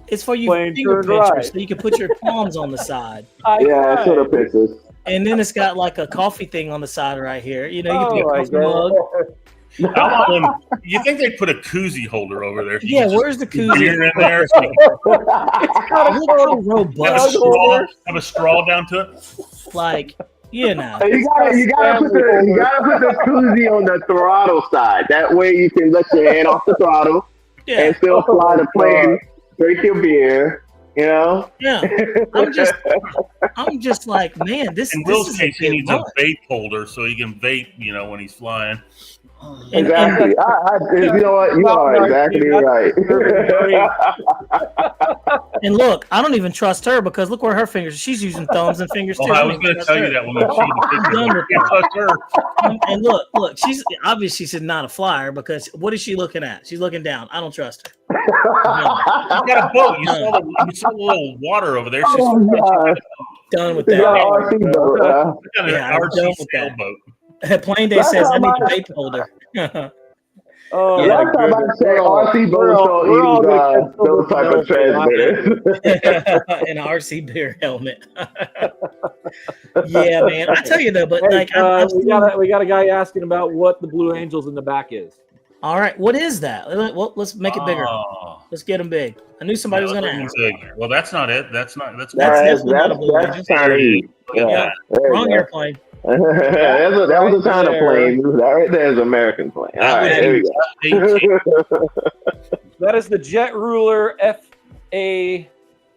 it's for you finger pinchers, so you can put your palms on the side. Yeah, it's sort of pictures. And then it's got like a coffee thing on the side right here. You know, you can put a coffee mug. You think they'd put a koozie holder over there? Yeah, where's the koozie? Beer in there. It's got a robust. Have a straw down to it. Like, you know. You gotta put the koozie on the throttle side. That way you can let your hand off the throttle and still fly the plane, drink your beer. You know? Yeah. I'm just like, man, this. In Will's case, he needs a vape holder so he can vape. You know, when he's flying. Exactly. You know what? You are exactly right. And look, I don't even trust her because look where her fingers. She's using thumbs and fingers too. I was going to tell you that when we showed the picture. Done with Can't touch her. And look, she's obviously she's not a flyer because what is she looking at? She's looking down. I don't trust her. She's got a boat. You saw the little water over there. She's done with She's that. got an RC boat. got an Yeah, I'm done RC with that. sailboat. Plain Day says I need a vape holder. Oh, Yeah. Last time I said RC boats don't use those type of transmitters. An RC beer helmet. Yeah, man. I tell you though, but Hey, like I've we seen- got a guy asking about what the Blue Angels in the back is. all right, what is that? Well, let's make it bigger. Oh. Let's get them big. I knew somebody was going to ask. Well, that's not it. That's That's definitely not a Blue Angel. That's Chinese. Yeah, There wrong you go. airplane. That was a China plane. That right there is an American plane. All right, there we go. That is the Jet Ruler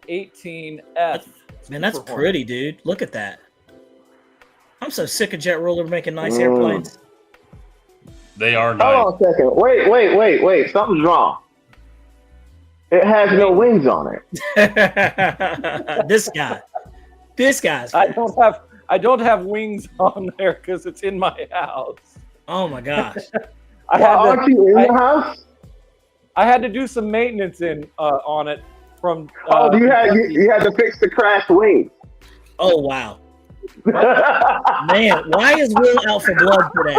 FA-18F. Man, that's Super pretty, dude. Look at that. I'm so sick of Jet Ruler making nice airplanes. They are nice. Hold on a second. Wait. Something's wrong. It has no wings on it. This guy's. I don't have wings on there because it's in my house. Oh my gosh. Aren't you in the house? I had to do some maintenance on it from. You had to fix the crashed wings. Oh wow. Man, why is Will out for blood today?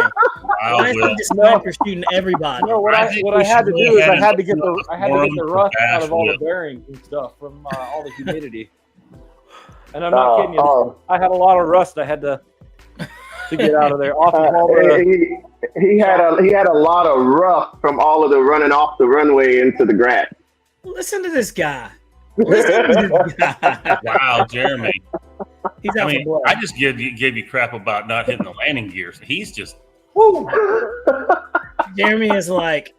Why is he just sniper shooting everybody? No, what I had to do is I had to get the rust out of all the bearings and stuff from all the humidity. And I'm not kidding you. I had a lot of rust I had to get out of there. Off of all the, he had a lot of rough from all of the running off the runway into the grass. Listen to this guy. Listen to this guy. Wow, Jeremy. He's out for blood. I just gave you crap about not hitting the landing gears. He's just. Woo. Jeremy is like.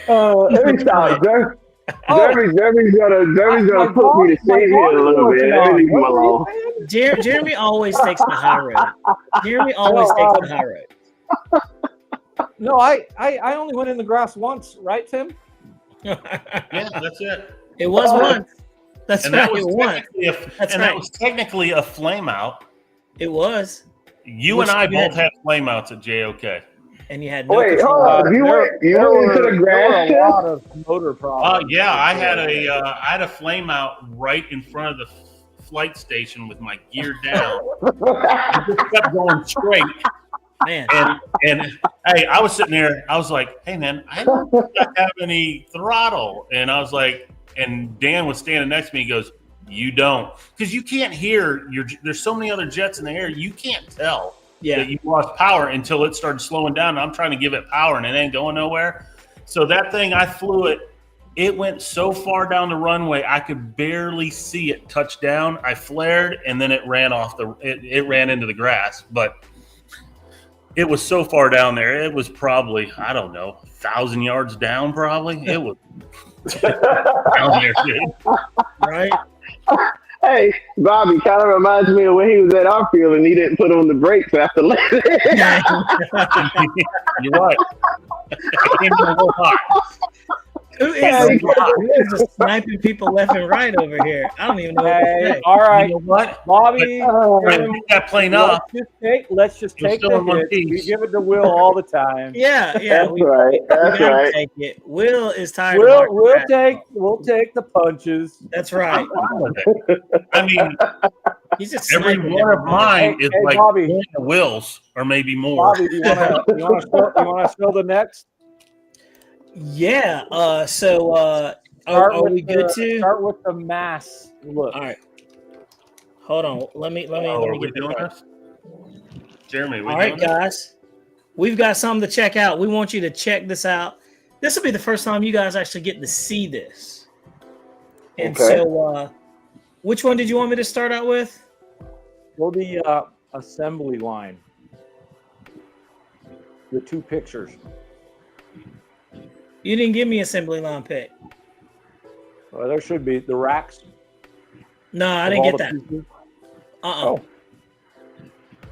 Every time, Jeremy's gonna put me to shame here a little bit. Let me leave him alone. Jeremy always takes the high road. Jeremy always takes the high road. No, I only went in the grass once, right, Tim? Yeah, that's it. It was once. That's And right. that was It was. technically that was technically a flame out. It was. You Which and I you had- both had flame outs at JOK. And you had no Wait, control. hold on. You went into the grass. There were a lot of motor problems. Yeah, I had a flame out right in front of the flight station with my gear down. I just kept going straight. Man. And hey, I was sitting there. I was like, "Hey, man, I don't have any throttle." And I was like, and Dan was standing next to me. He goes, "You don't," because you can't hear. There's so many other jets in the air. You can't tell that you lost power until it started slowing down. And I'm trying to give it power, and it ain't going nowhere. So that thing, I flew it. It went so far down the runway, I could barely see it touch down. I flared, and then it ran off it ran into the grass, but. It was so far down there. It was probably, I don't know, 1,000 yards down probably. It was down there, dude. Right? Hey, Bobby kind of reminds me of when he was at our field and he didn't put on the brakes after landing. You're right. I came in a little hot. Who is just sniping people left and right over here? I don't even know what to say. All right, You know what? Bobby. I picked that plane up. Let's just take still in one the hit. We piece. give it to Will all the time. Yeah. That's We right. That's gotta right. take it. Will is tired of our We'll crap. take the punches. That's right. I mean, He's just every sniping one of everybody. mine is Hey, like Bobby. the wheels, or maybe more. Bobby, do you want to show the next? Yeah. Are we good to start with the mass look? All right. Hold on. Let me Are we get doing this. this? Jeremy, we All right, doing this? guys. We've got something to check out. We want you to check this out. This will be the first time you guys actually get to see this. And Okay. so which one did you want me to start out with? Well, the assembly line. The two pictures. You didn't give me assembly line pick. Well, there should be the racks. No, I of didn't all get the that. pieces. I Well,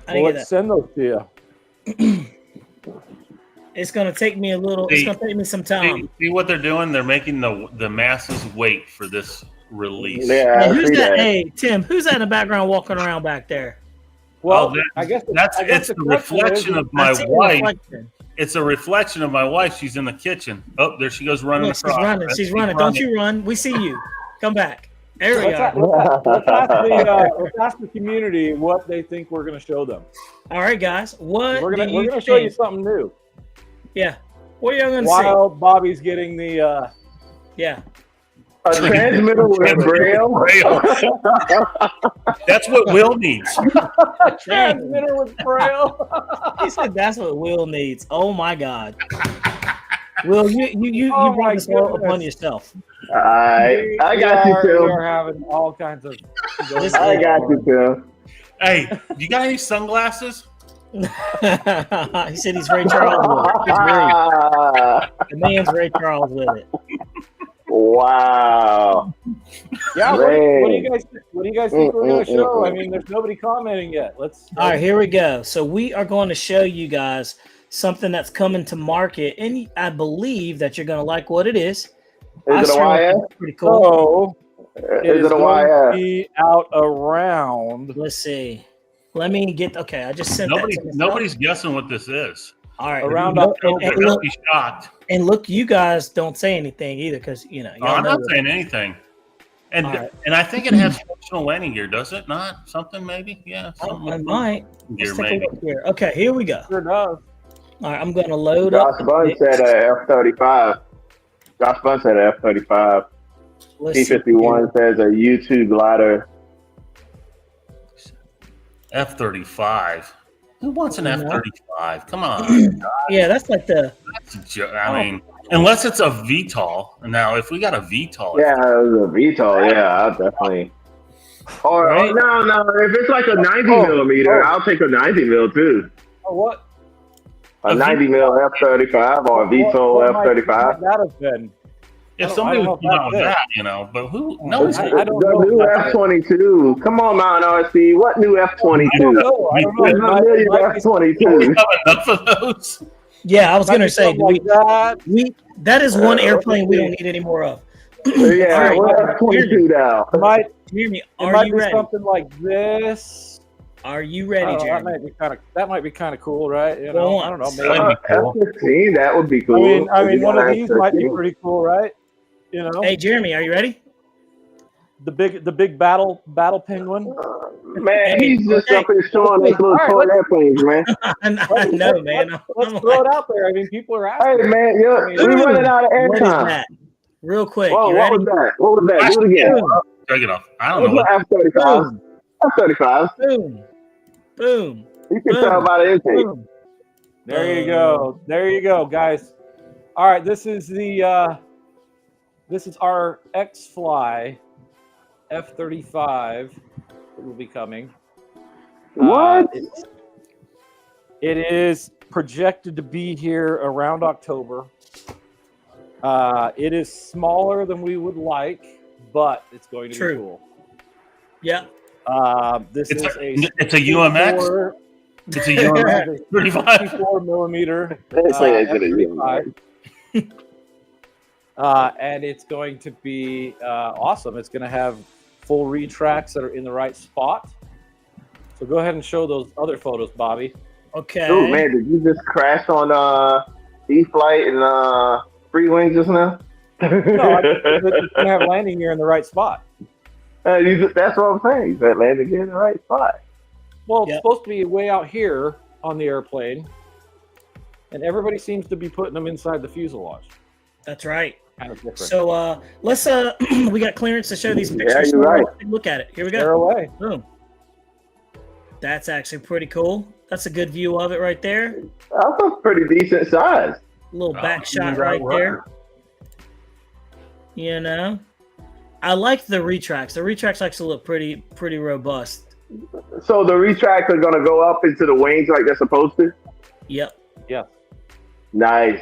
didn't get let's send those to you. It's gonna take me a little. It's gonna take me some time. See what they're doing? They're making the masses wait for this release. Yeah, Hey, I who's see that? that. Hey, Tim, who's that in the background walking around back there? Well, Oh, I guess it's the reflection of my I see the wife. reflection. It's a reflection of my wife. She's in the kitchen. Oh, there she goes running Look, across. she's running. She's running. Don't you run. We see you. Come back. There we Let's, are. let's ask the community what they think we're going to show them. All right, guys. What We're do going you to show you think? something new. Yeah. What are y'all gonna While Bobby's getting the see? Yeah. A transmitter with braille. That's what Will needs. transmitter with braille. He said that's what Will needs. Oh my God. Will, you Oh brought my this all goodness. upon yourself. I got you, We Tim. are having all kinds of. I got you, Tim. Hey, you got any sunglasses? He said he's Ray Charles with it. He's the man's Ray Charles with it. Wow. Yeah. What do you guys think we're going to show? Mm. I mean, there's nobody commenting yet. Let's. All right, here we go. So we are going to show you guys something that's coming to market, and I believe that you're going to like what it is. Is it a YS? Pretty cool. So Is it a going to YS? be out around. Let's see. Let me get. Okay, I just sent that to myself. Nobody's guessing what this is. All right. Around Look, October. and They'll look, be shocked. and look, you guys don't say anything either, because No, y'all I'm know not that- saying anything. And All right. and I think it has functional landing gear, does it not? Something maybe? Yeah. Oh, Something I with might. gear Let's take a maybe. look here. Okay, here we go. Sure does. All right, I'm going to load Josh up. Bunn said F-35. Josh Bunn said F-35. Let's see P-51 says a U-2 glider. F-35. Who wants an No. F-35? Come on. Yeah, that's like the. I mean, unless it's a VTOL. Now, if we got a VTOL, Yeah, it was a VTOL. Yeah, I'll definitely. Or Right. no, if it's like a 90 millimeter, I'll take a 90 mil too. Oh, what? A 90 mil F-35 or a VTOL What might F-35. that have been? if I somebody don't know would if come out with that's that, but who? No, The I don't know new if that's it. F-22. Come on, Mountain RC. What new F-22? I don't know. There's It a might- million it might be F-22. we have enough of those. Yeah, I was might going be to say, something like that. that is one airplane we don't need any more of. Yeah, All right, what F-22 now? It might, Hear me. it Are might you be ready? something like this. Are you ready, Oh, that Jeremy? might be kind of cool, right? You know, I don't know. Maybe. That'd be cool. F-15, that would be cool. I mean, one of these might be F-15. pretty cool, right? You know, Hey, Jeremy, are you ready? the big battle penguin. Man, he's just up here showing us little All right, toy airplanes, man. I know, man. Let's I'm throw like, it out there. I mean, people are Hey, asking. man, we're running out of what is airtime. that? Real quick. Whoa, you what ready? was that? What was that? Do it again. Take it off. I don't What's know what. F-35? Boom, F-35. boom, boom, You can tell by the intake. boom. There you go. There you go, guys. All right, this is our Xfly F-35 that will be coming. What? It is projected to be here around October. It is smaller than we would like, but it's going to True. be cool. Yeah. This It's is it's a UMX. It's a UMX 35. 54 millimeter They say they did it, F-35. And it's going to be awesome. It's going to have full retracts that are in the right spot. So go ahead and show those other photos, Bobby. Okay. Dude, man, did you just crash on E-Flight and Free Wings just now? No, it's going to have landing gear in the right spot. That's what I'm saying. You said landing gear in the right spot. Well, it's Yep. supposed to be way out here on the airplane, and everybody seems to be putting them inside the fuselage. That's right. Kind of different. So let's we got clearance to show these pictures. Yeah, you're So right. let's look at it. Here we They're go. away. Boom. That's actually pretty cool. That's a good view of it right there. That's a pretty decent size. Little back shot you're right right. there. You know, I like the retracts. The retracts actually look pretty robust. So the retracts are going to go up into the wings like they're supposed to? Yep. Yeah. Nice.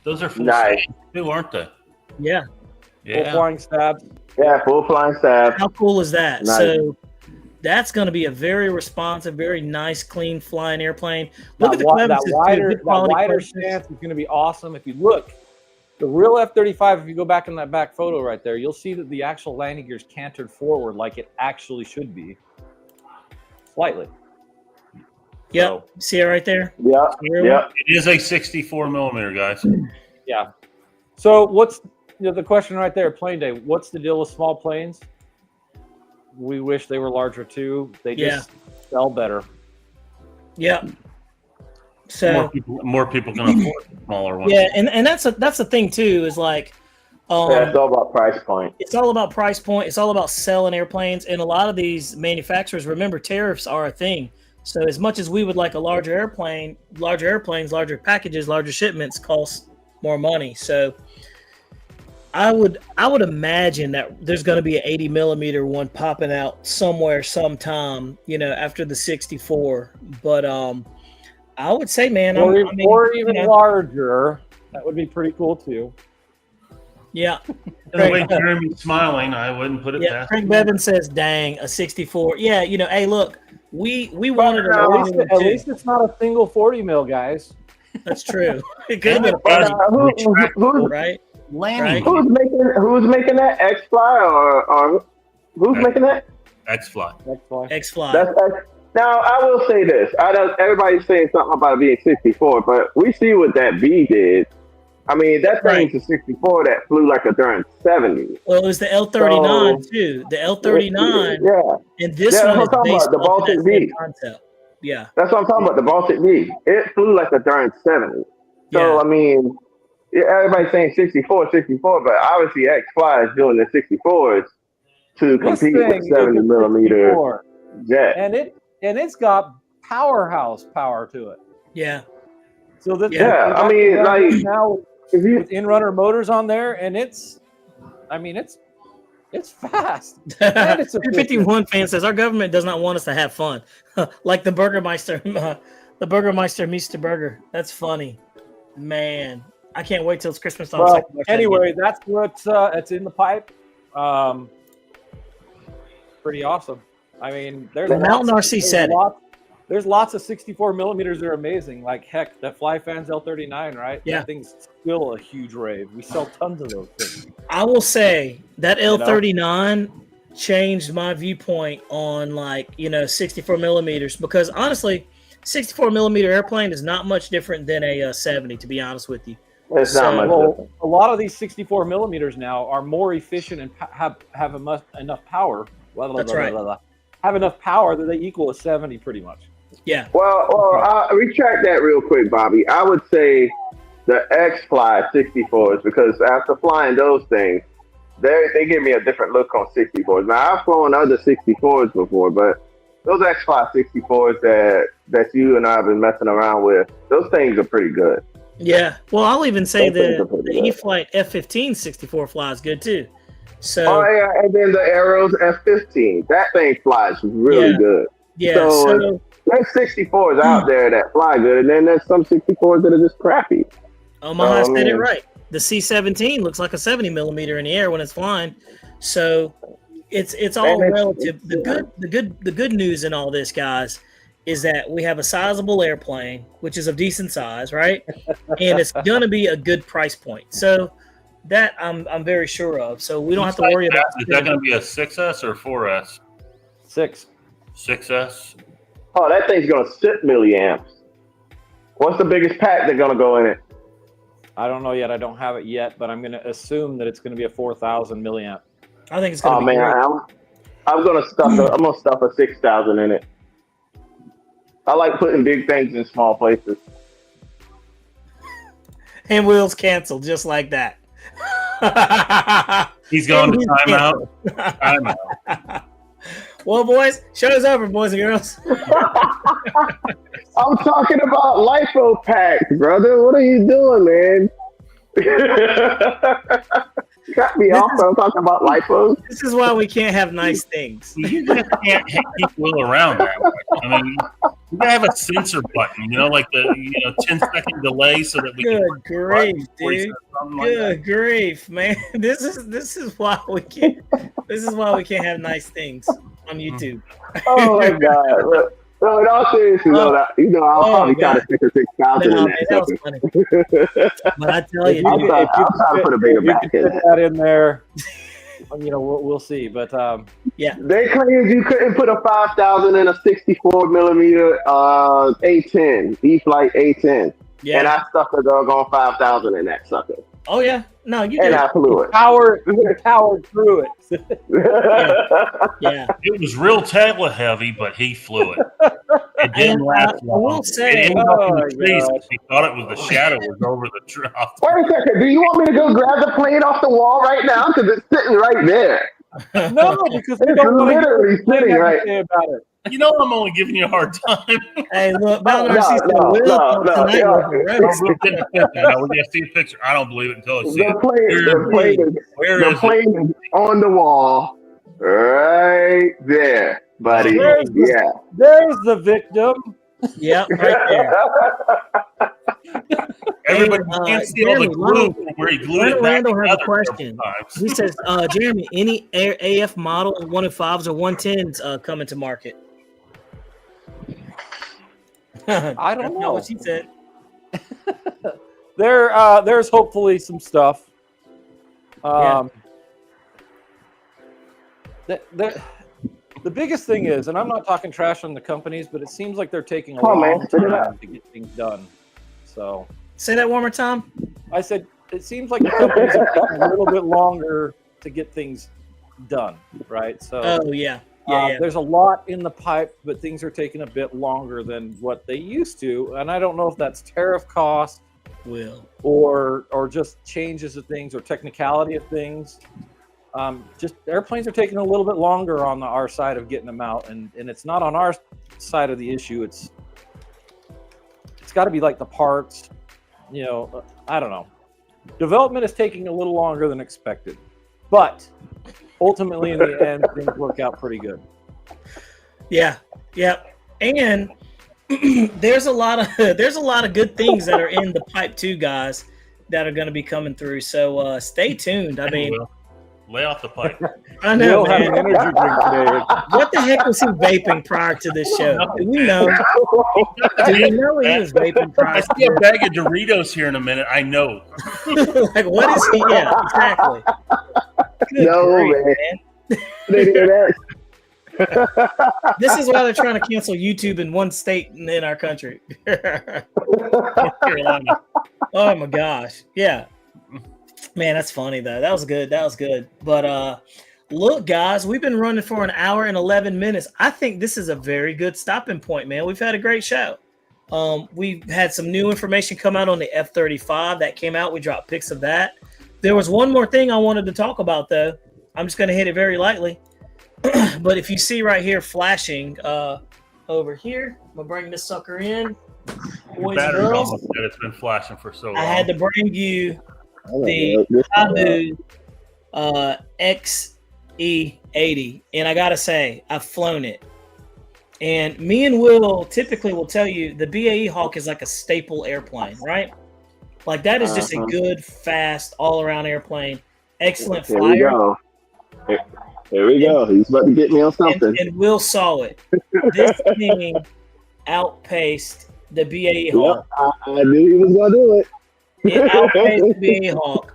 Those are full Nice. stage too, aren't they? Yeah. Full Yeah. flying stabs. Yeah, full flying staff. How cool is that? Nice. So That's going to be a very responsive, very nice, clean flying airplane. Look at the that wider wider stance is going to be awesome. If you look, the real F-35, if you go back in that back photo right there, you'll see that the actual landing gear is cantered forward like it actually should be. Slightly. Yep. So, see it right there? Yeah. Yeah. It is a 64 millimeter, guys. yeah. So what's the question right there? Plane day. What's the deal with small planes? We wish they were larger too. They just sell better. Yeah. So more people can afford smaller ones. Yeah, and that's the thing too, is like it's all about price point. It's all about price point. It's all about selling airplanes. And a lot of these manufacturers, remember, tariffs are a thing. So as much as we would like a larger airplane, larger airplanes, larger packages, larger shipments cost more money. So I would imagine that there's going to be an 80 millimeter one popping out somewhere sometime, after the 64. But I would say, man, or even larger. That would be pretty cool too. Yeah. The way Jeremy's smiling, I wouldn't put it past Craig Bevan says, "Dang, a 64." Yeah, hey, look, we wanted at least it's not a single 40 mil, guys. That's true. It could have been a who's right? Landing. Who's making that? Xfly or who's making that? Xfly. Now I will say this. Everybody's saying something about it being 64, but we see what that B did. I mean, that thing's a 64 that flew like a darn 70. Well, it was the L-39 too. The L-39. Yeah. And this one is based the off Baltic that V. same concept. Yeah. That's what I'm talking about. The Baltic V. It flew like a darn 70. So I mean, everybody's saying 64, but obviously Xfly is doing the 64s to compete with 70 millimeter jet. And it's got powerhouse power to it. Yeah. So that I mean, like now with in-runner motors on there, and it's fast. And it's 251 fan says our government does not want us to have fun, like the Burgermeister, Mr. Burger. That's funny, man. I can't wait till it's Christmas time. Well, anyway, that's what's it's in the pipe. Pretty awesome. I mean, there's Mountain RC said there's lots of 64 millimeters that are amazing. Like heck, that Flyfans L-39, right? Yeah, that thing's still a huge rave. We sell tons of those things. I will say that L-39 changed my viewpoint on 64 millimeters, because honestly, 64 millimeter airplane is not much different than a 70. To be honest with you, it's not much different. A lot of these 64 millimeters now are more efficient and have enough power. That's right. Have enough power that they equal a 70 pretty much. Yeah. Well, I'll retract that real quick, Bobby. I would say the Xfly 64s, because after flying those things, they give me a different look on 64s. Now, I've flown other 64s before, but those Xfly 64s that you and I have been messing around with, those things are pretty good. Yeah. Well, I'll even say the E-Flight F-15 64 flies good too. So, and then the Arrows F-15, that thing flies really good. Yeah. So there's 64s out there that fly good, and then there's some 64s that are just crappy. Omaha said it right. The C-17 looks like a 70 millimeter in the air when it's flying. So it's all relative. The good news in all this, guys, is that we have a sizable airplane, which is of decent size, right? And it's gonna be a good price point. So that I'm very sure of. So we don't have to worry about. Is that going to be a 6S or 4S? 6S. Oh, that thing's going to sit milliamps. What's the biggest pack that's going to go in it? I don't know yet. I don't have it yet, but I'm going to assume that it's going to be a 4,000 milliamp. I think it's going to be. Oh man, I'm going to stuff a 6,000 in it. I like putting big things in small places. And wheels canceled just like that. He's going to timeout. Well, boys, show's over, boys and girls. I'm talking about LiFo packs, brother. What are you doing, man? Cut me off. I'm talking about LiFos. This is why we can't have nice things. You just can't keep wheel around that way. I mean, you gotta have a sensor button, like the 10-second delay, so that we Good grief, dude. Good grief, man. This is why we can't. This is why we can't have nice things. on YouTube. Oh my God! Look, no, in all seriousness, I'll probably try to stick a 6,000 Nah, in man, that was funny. But I tell you, I'll try to put a bigger you back can in fit there. that in there. We'll see. But They claimed you couldn't put a 5,000 in a 64 millimeter A10, E-Flight A10. yeah. And I stuck a doggone 5,000 in that sucker. Oh yeah, no, you And did. I flew it. powered through it. Yeah. It was real Taylor heavy, but he flew it. It didn't And, last I long. will say- it ended up in Oh, the trees gosh. because he thought it was the shadow was over the drop. Wait a second. Do you want me to go grab the plane off the wall right now? Because it's sitting right there. No, because we It's don't want to hear literally what sitting you right. say about it. You know I'm only giving you a hard time. Hey, look, No, Balnar's no, Will no, tonight no. was a roast. We're getting a picture. Now we gotta see a picture. I don't believe it until I see it. Where The is plane is on the wall right there, buddy. There's the victim. Yep, right there. Everybody Hey, can't see all the Jeremy, glue from where he glued Leonard it back Randall has a together question. several times. He says, Jeremy, any AF model 105s or 110s coming to market? I don't know. what she said. There's hopefully some stuff. The biggest thing is, and I'm not talking trash on the companies, but it seems like they're taking a long time to get things done. So Say that one more time. I said it seems like the companies are taking a little bit longer to get things done, right? So Oh yeah. Yeah. there's a lot in the pipe, but things are taking a bit longer than what they used to, and I don't know if that's tariff cost Will. or just changes of things or technicality of things. Just airplanes are taking a little bit longer on our side of getting them out, and it's not on our side of the issue. It's got to be like the parts, I don't know. Development is taking a little longer than expected, but ultimately in the end things work out pretty good. Yeah. And there's a lot of good things that are in the pipe too, guys, that are going to be coming through. So stay tuned. I mean, lay off the pipe. I know, We'll have man. an energy drink today. What the heck was he vaping prior to this show? Do we know? Do you know he was vaping prior I to see a bag of Doritos here in a minute. I know. Like, what is he? Yeah, exactly. Good No, grief, man. They did that. This is why they're trying to cancel YouTube in one state in our country. North Carolina. Oh my gosh. Yeah. Man, that's funny though. That was good. But look, guys, we've been running for an hour and 11 minutes. I think this is a very good stopping point, man. We've had a great show. We've had some new information come out on the F-35 that came out. We dropped pics of that. There was one more thing I wanted to talk about though. I'm just going to hit it very lightly. But if you see right here flashing over here, I'm going to bring this sucker in. Your Boys and battery's girls, almost dead. It's been flashing for so long. I had to bring you the Haboo X80, and I gotta say, I've flown it. And me and Will typically will tell you the BAE Hawk is like a staple airplane, right? Like that is just a good, fast, all-around airplane. Excellent Here flyer. we go. Here we go. He's about to get me on something. And Will saw it. This thing outpaced the BAE Hawk. I knew he was going to do it. It outpaced the BAE Hawk.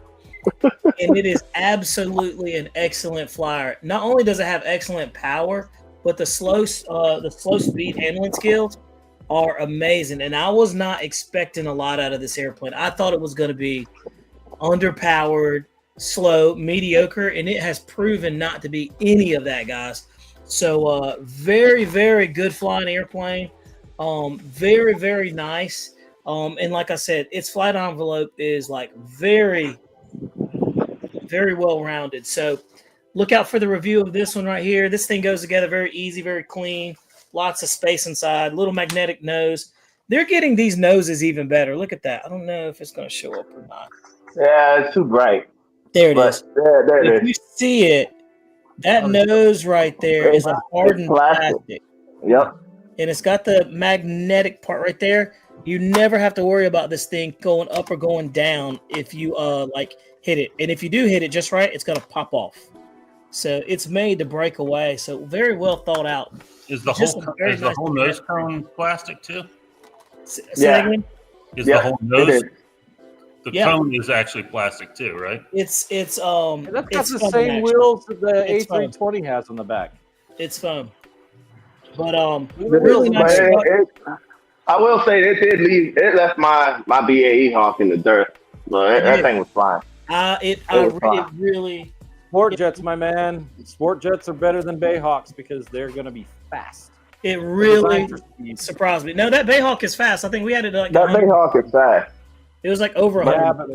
And it is absolutely an excellent flyer. Not only does it have excellent power, but the slow speed handling skills are amazing. And I was not expecting a lot out of this airplane. I thought it was going to be underpowered, slow, mediocre, and it has proven not to be any of that, guys. So very, very good flying airplane. Very, very nice. And like I said, its flight envelope is like very, very well rounded. So look out for the review of this one right here. This thing goes together very easy, very clean. Lots of space inside. Little magnetic nose. They're getting these noses even better. Look at that. I don't know if it's going to show up or not. Yeah, it's too bright. There it is. There it If is. you see it, that nose right there is a hardened plastic. Yep. And it's got the magnetic part right there. You never have to worry about this thing going up or going down if you like hit it. And if you do hit it just right, it's gonna pop off. So it's made to break away. So very well thought out. Is the Just whole a very is the nice whole nose cone plastic too? Say that again? Is Yep, the whole it nose? is. The Yeah. cone is actually plastic too, right? It's That's got it's the foam, same actually. wheels that the It's foam. A320 has on the back. It's foam. But Really nice But truck. I will say it left my BAE Hawk in the dirt, but that thing was fine. It was fine. really Sport jets, my man. Sport jets are better than Bayhawks because they're going to be fast. it They're really designed for speed. surprised me. No, that Bayhawk is fast. I think we had it like That Bayhawk is fast. it was like over 100. Yeah, but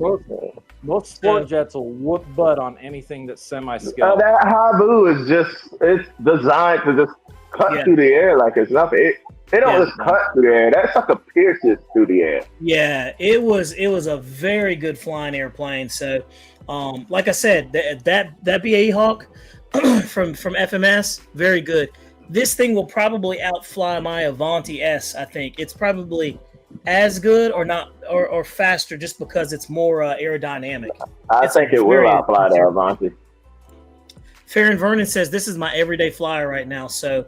most sport jets will whoop butt on anything that's semi-scale. That Haboo is it's designed to just cut through the air like it's nothing. It don't just cut through the air. That sucker pierces through the air. Yeah, it was a very good flying airplane. So, like I said, that BAE Hawk from FMS, very good. This thing will probably outfly my Avanti S. I think it's probably as good or not or faster just because it's more aerodynamic. I think it will outfly the Avanti. Farron Vernon says this is my everyday flyer right now. So,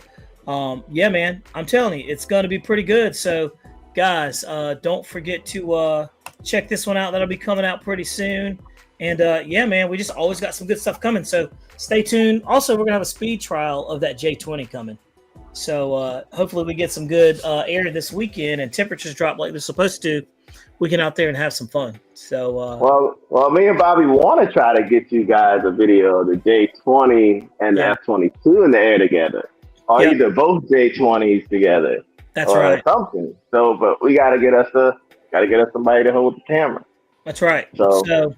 yeah, man, I'm telling you, it's going to be pretty good. So, guys, don't forget to check this one out. That'll be coming out pretty soon. And yeah, man, we just always got some good stuff coming. So stay tuned. Also, we're going to have a speed trial of that J20 coming. So hopefully we get some good air this weekend and temperatures drop like they're supposed to. We can out there and have some fun. So well, me and Bobby want to try to get you guys a video of the J20 and the F-22 in the air together, or either both J20s together. That's or right. Something. So, but we got to get us somebody to hold the camera. That's right. So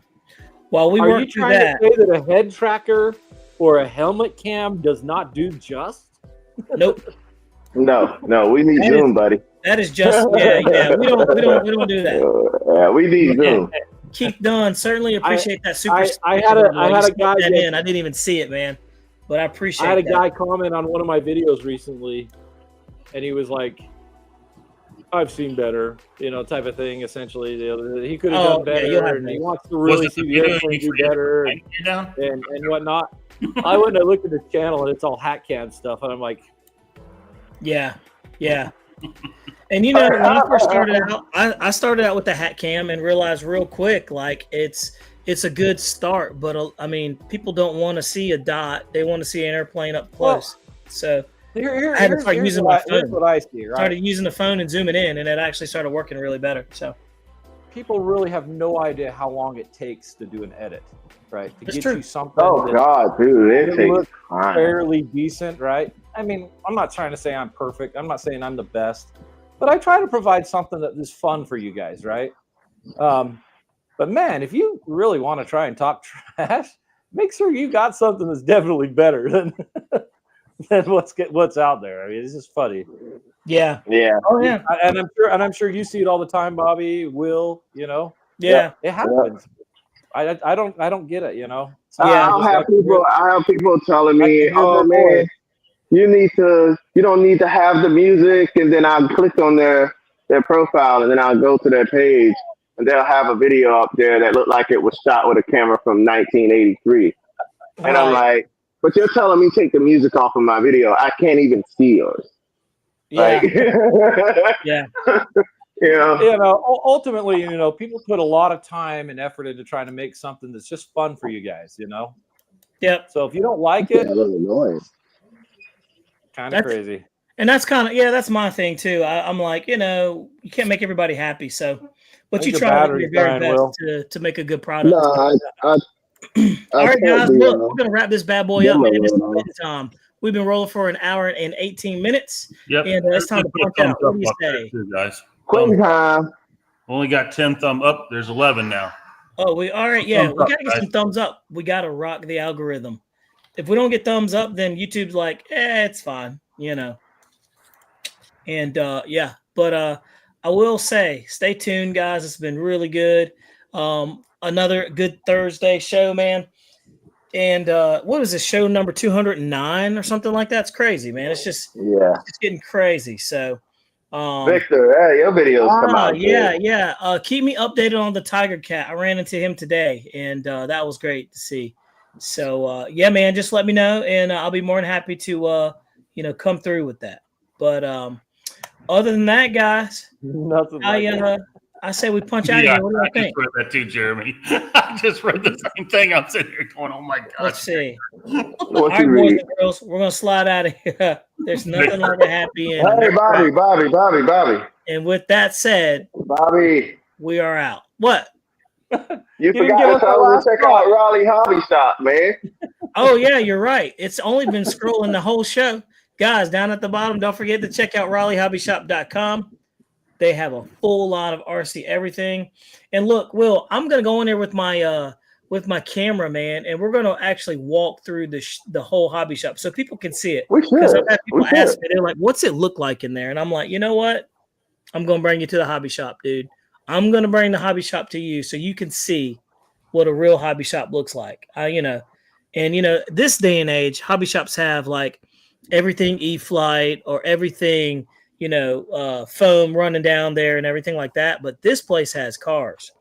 while we work through that, to say that a head tracker or a helmet cam does not do just? Nope. No, we need Zoom, buddy. That is just yeah. We don't do that. Yeah, we need Zoom. Keith Dunn, certainly appreciate that super. I had a guy that in. I didn't even see it, man, but I appreciate. I had a guy comment on one of my videos recently, and he was like, "I've seen better," type of thing. Essentially, he could have done better, and he wants to really see the airplane do better and whatnot. I went and I looked at his channel, and it's all hat cam stuff, and I'm like, yeah. And when I first started out, I started out with the hat cam and realized real quick, like it's a good start, but I mean, people don't want to see a dot; they want to see an airplane up close. So I had to start using my phone. Here's what I see, right? Started using the phone and zooming in, and it actually started working really better. So people really have no idea how long it takes to do an edit, right? To get you something. Oh God, dude, it takes time. Fairly decent, right? I mean, I'm not trying to say I'm perfect. I'm not saying I'm the best, but I try to provide something that is fun for you guys, right? But man, if you really want to try and talk trash, make sure you got something that's definitely better than what's out there. I mean, it's just funny. Yeah. Oh yeah. And I'm sure you see it all the time, Bobby. Will, Yeah. it happens. Yeah. I don't get it, So I have people telling me, "Oh man, you don't need to have the music," and then I'll click on their profile, and then I'll go to their page, and they'll have a video up there that looked like it was shot with a camera from 1983, and I'm like, "But you're telling me take the music off of my video? I can't even see yours." Yeah. Yeah. Ultimately, people put a lot of time and effort into trying to make something that's just fun for you guys, Yep. So if you don't like it, a little annoying. Kind of crazy. And that's that's my thing too. I'm like, you can't make everybody happy. So, but you try to do your very best to make a good product. No, all right, guys. Look, we're gonna wrap this bad boy up, man. It's time. We've been rolling for an hour and 18 minutes. Yep. And it's time to punch out. What do you say, guys? Quick time. Only got 10 thumb up. There's 11 now. Oh, all right. Yeah, we gotta get some thumbs up. We gotta rock the algorithm. If we don't get thumbs up, then YouTube's like, it's fine, And but I will say, stay tuned, guys. It's been really good. Another good Thursday show, man. And what was this, show number 209 or something like that? It's crazy, man. It's just it's getting crazy. So Victor, your videos come out. Yeah. Keep me updated on the Tiger Cat. I ran into him today, and that was great to see. So yeah, man, just let me know, and I'll be more than happy to come through with that. But other than that, guys, Nothing like that. I say we punch out of Yeah, here. What do I you think? just read that too, Jeremy. I just read the same thing. I'm sitting here going, "Oh my Let's gosh!" see. All What right, you boys read? and girls, we're gonna slide out of here. There's nothing like a happy ending. Hey, Bobby. And with that said, Bobby, we are out. What? you didn't forgot give to us our tell us last to check thought. out Raleigh Hobby Shop, man. Oh yeah, you're right. It's only been scrolling the whole show. Guys, down at the bottom, don't forget to check out RaleighHobbyShop.com. They have a full lot of RC everything. And look, Will, I'm gonna go in there with my camera, man, and we're gonna actually walk through the whole hobby shop so people can see it. We Because I've should. had We people should. ask me, they're like, "What's it look like in there?" And I'm like, you know what? I'm gonna bring you to the hobby shop, dude. I'm gonna bring the hobby shop to you so you can see what a real hobby shop looks like. This day and age, hobby shops have like everything E-Flight or everything, foam running down there and everything like that. But this place has cars.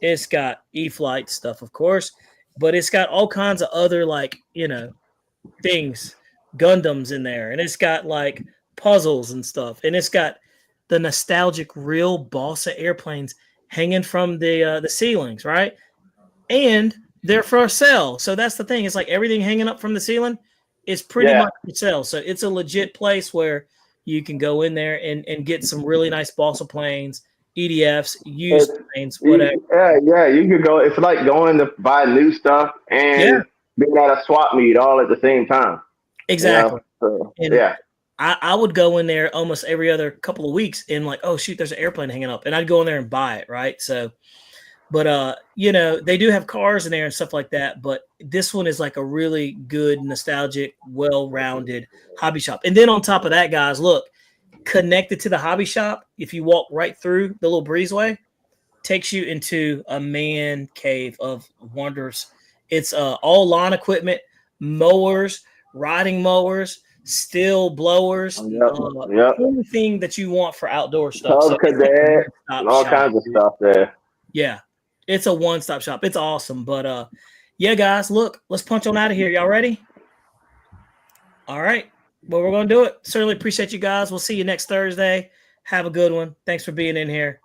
It's got E-Flight stuff, of course, but it's got all kinds of other things, Gundams in there, and it's got like puzzles and stuff, and it's got the nostalgic real balsa airplanes hanging from the ceilings, right? And they're for sale. So that's the thing. It's like everything hanging up from the ceiling is pretty Yeah. much for sale. So it's a legit place where you can go in there and get some really nice balsa planes, EDFs, used planes, whatever. Yeah. You could go. It's like going to buy new stuff Yeah, and being at a swap meet all at the same time. exactly. So, And yeah. I would go in there almost every other couple of weeks and like, oh shoot, there's an airplane hanging up, and I'd go in there and buy it, right? So, but they do have cars in there and stuff like that. But this one is like a really good, nostalgic, well-rounded hobby shop. And then on top of that, guys, look, connected to the hobby shop, if you walk right through the little breezeway, takes you into a man cave of wonders. It's all lawn equipment, mowers, riding mowers, steel blowers, Yep. anything that you want for outdoor stuff. So Tub it's like a cadet one-stop and all shop, kinds of dude. stuff there. Yeah, it's a one-stop shop. It's awesome. But yeah, guys, look, let's punch on out of here. Y'all ready? All right. Well, we're gonna do it. Certainly appreciate you guys. We'll see you next Thursday. Have a good one. Thanks for being in here.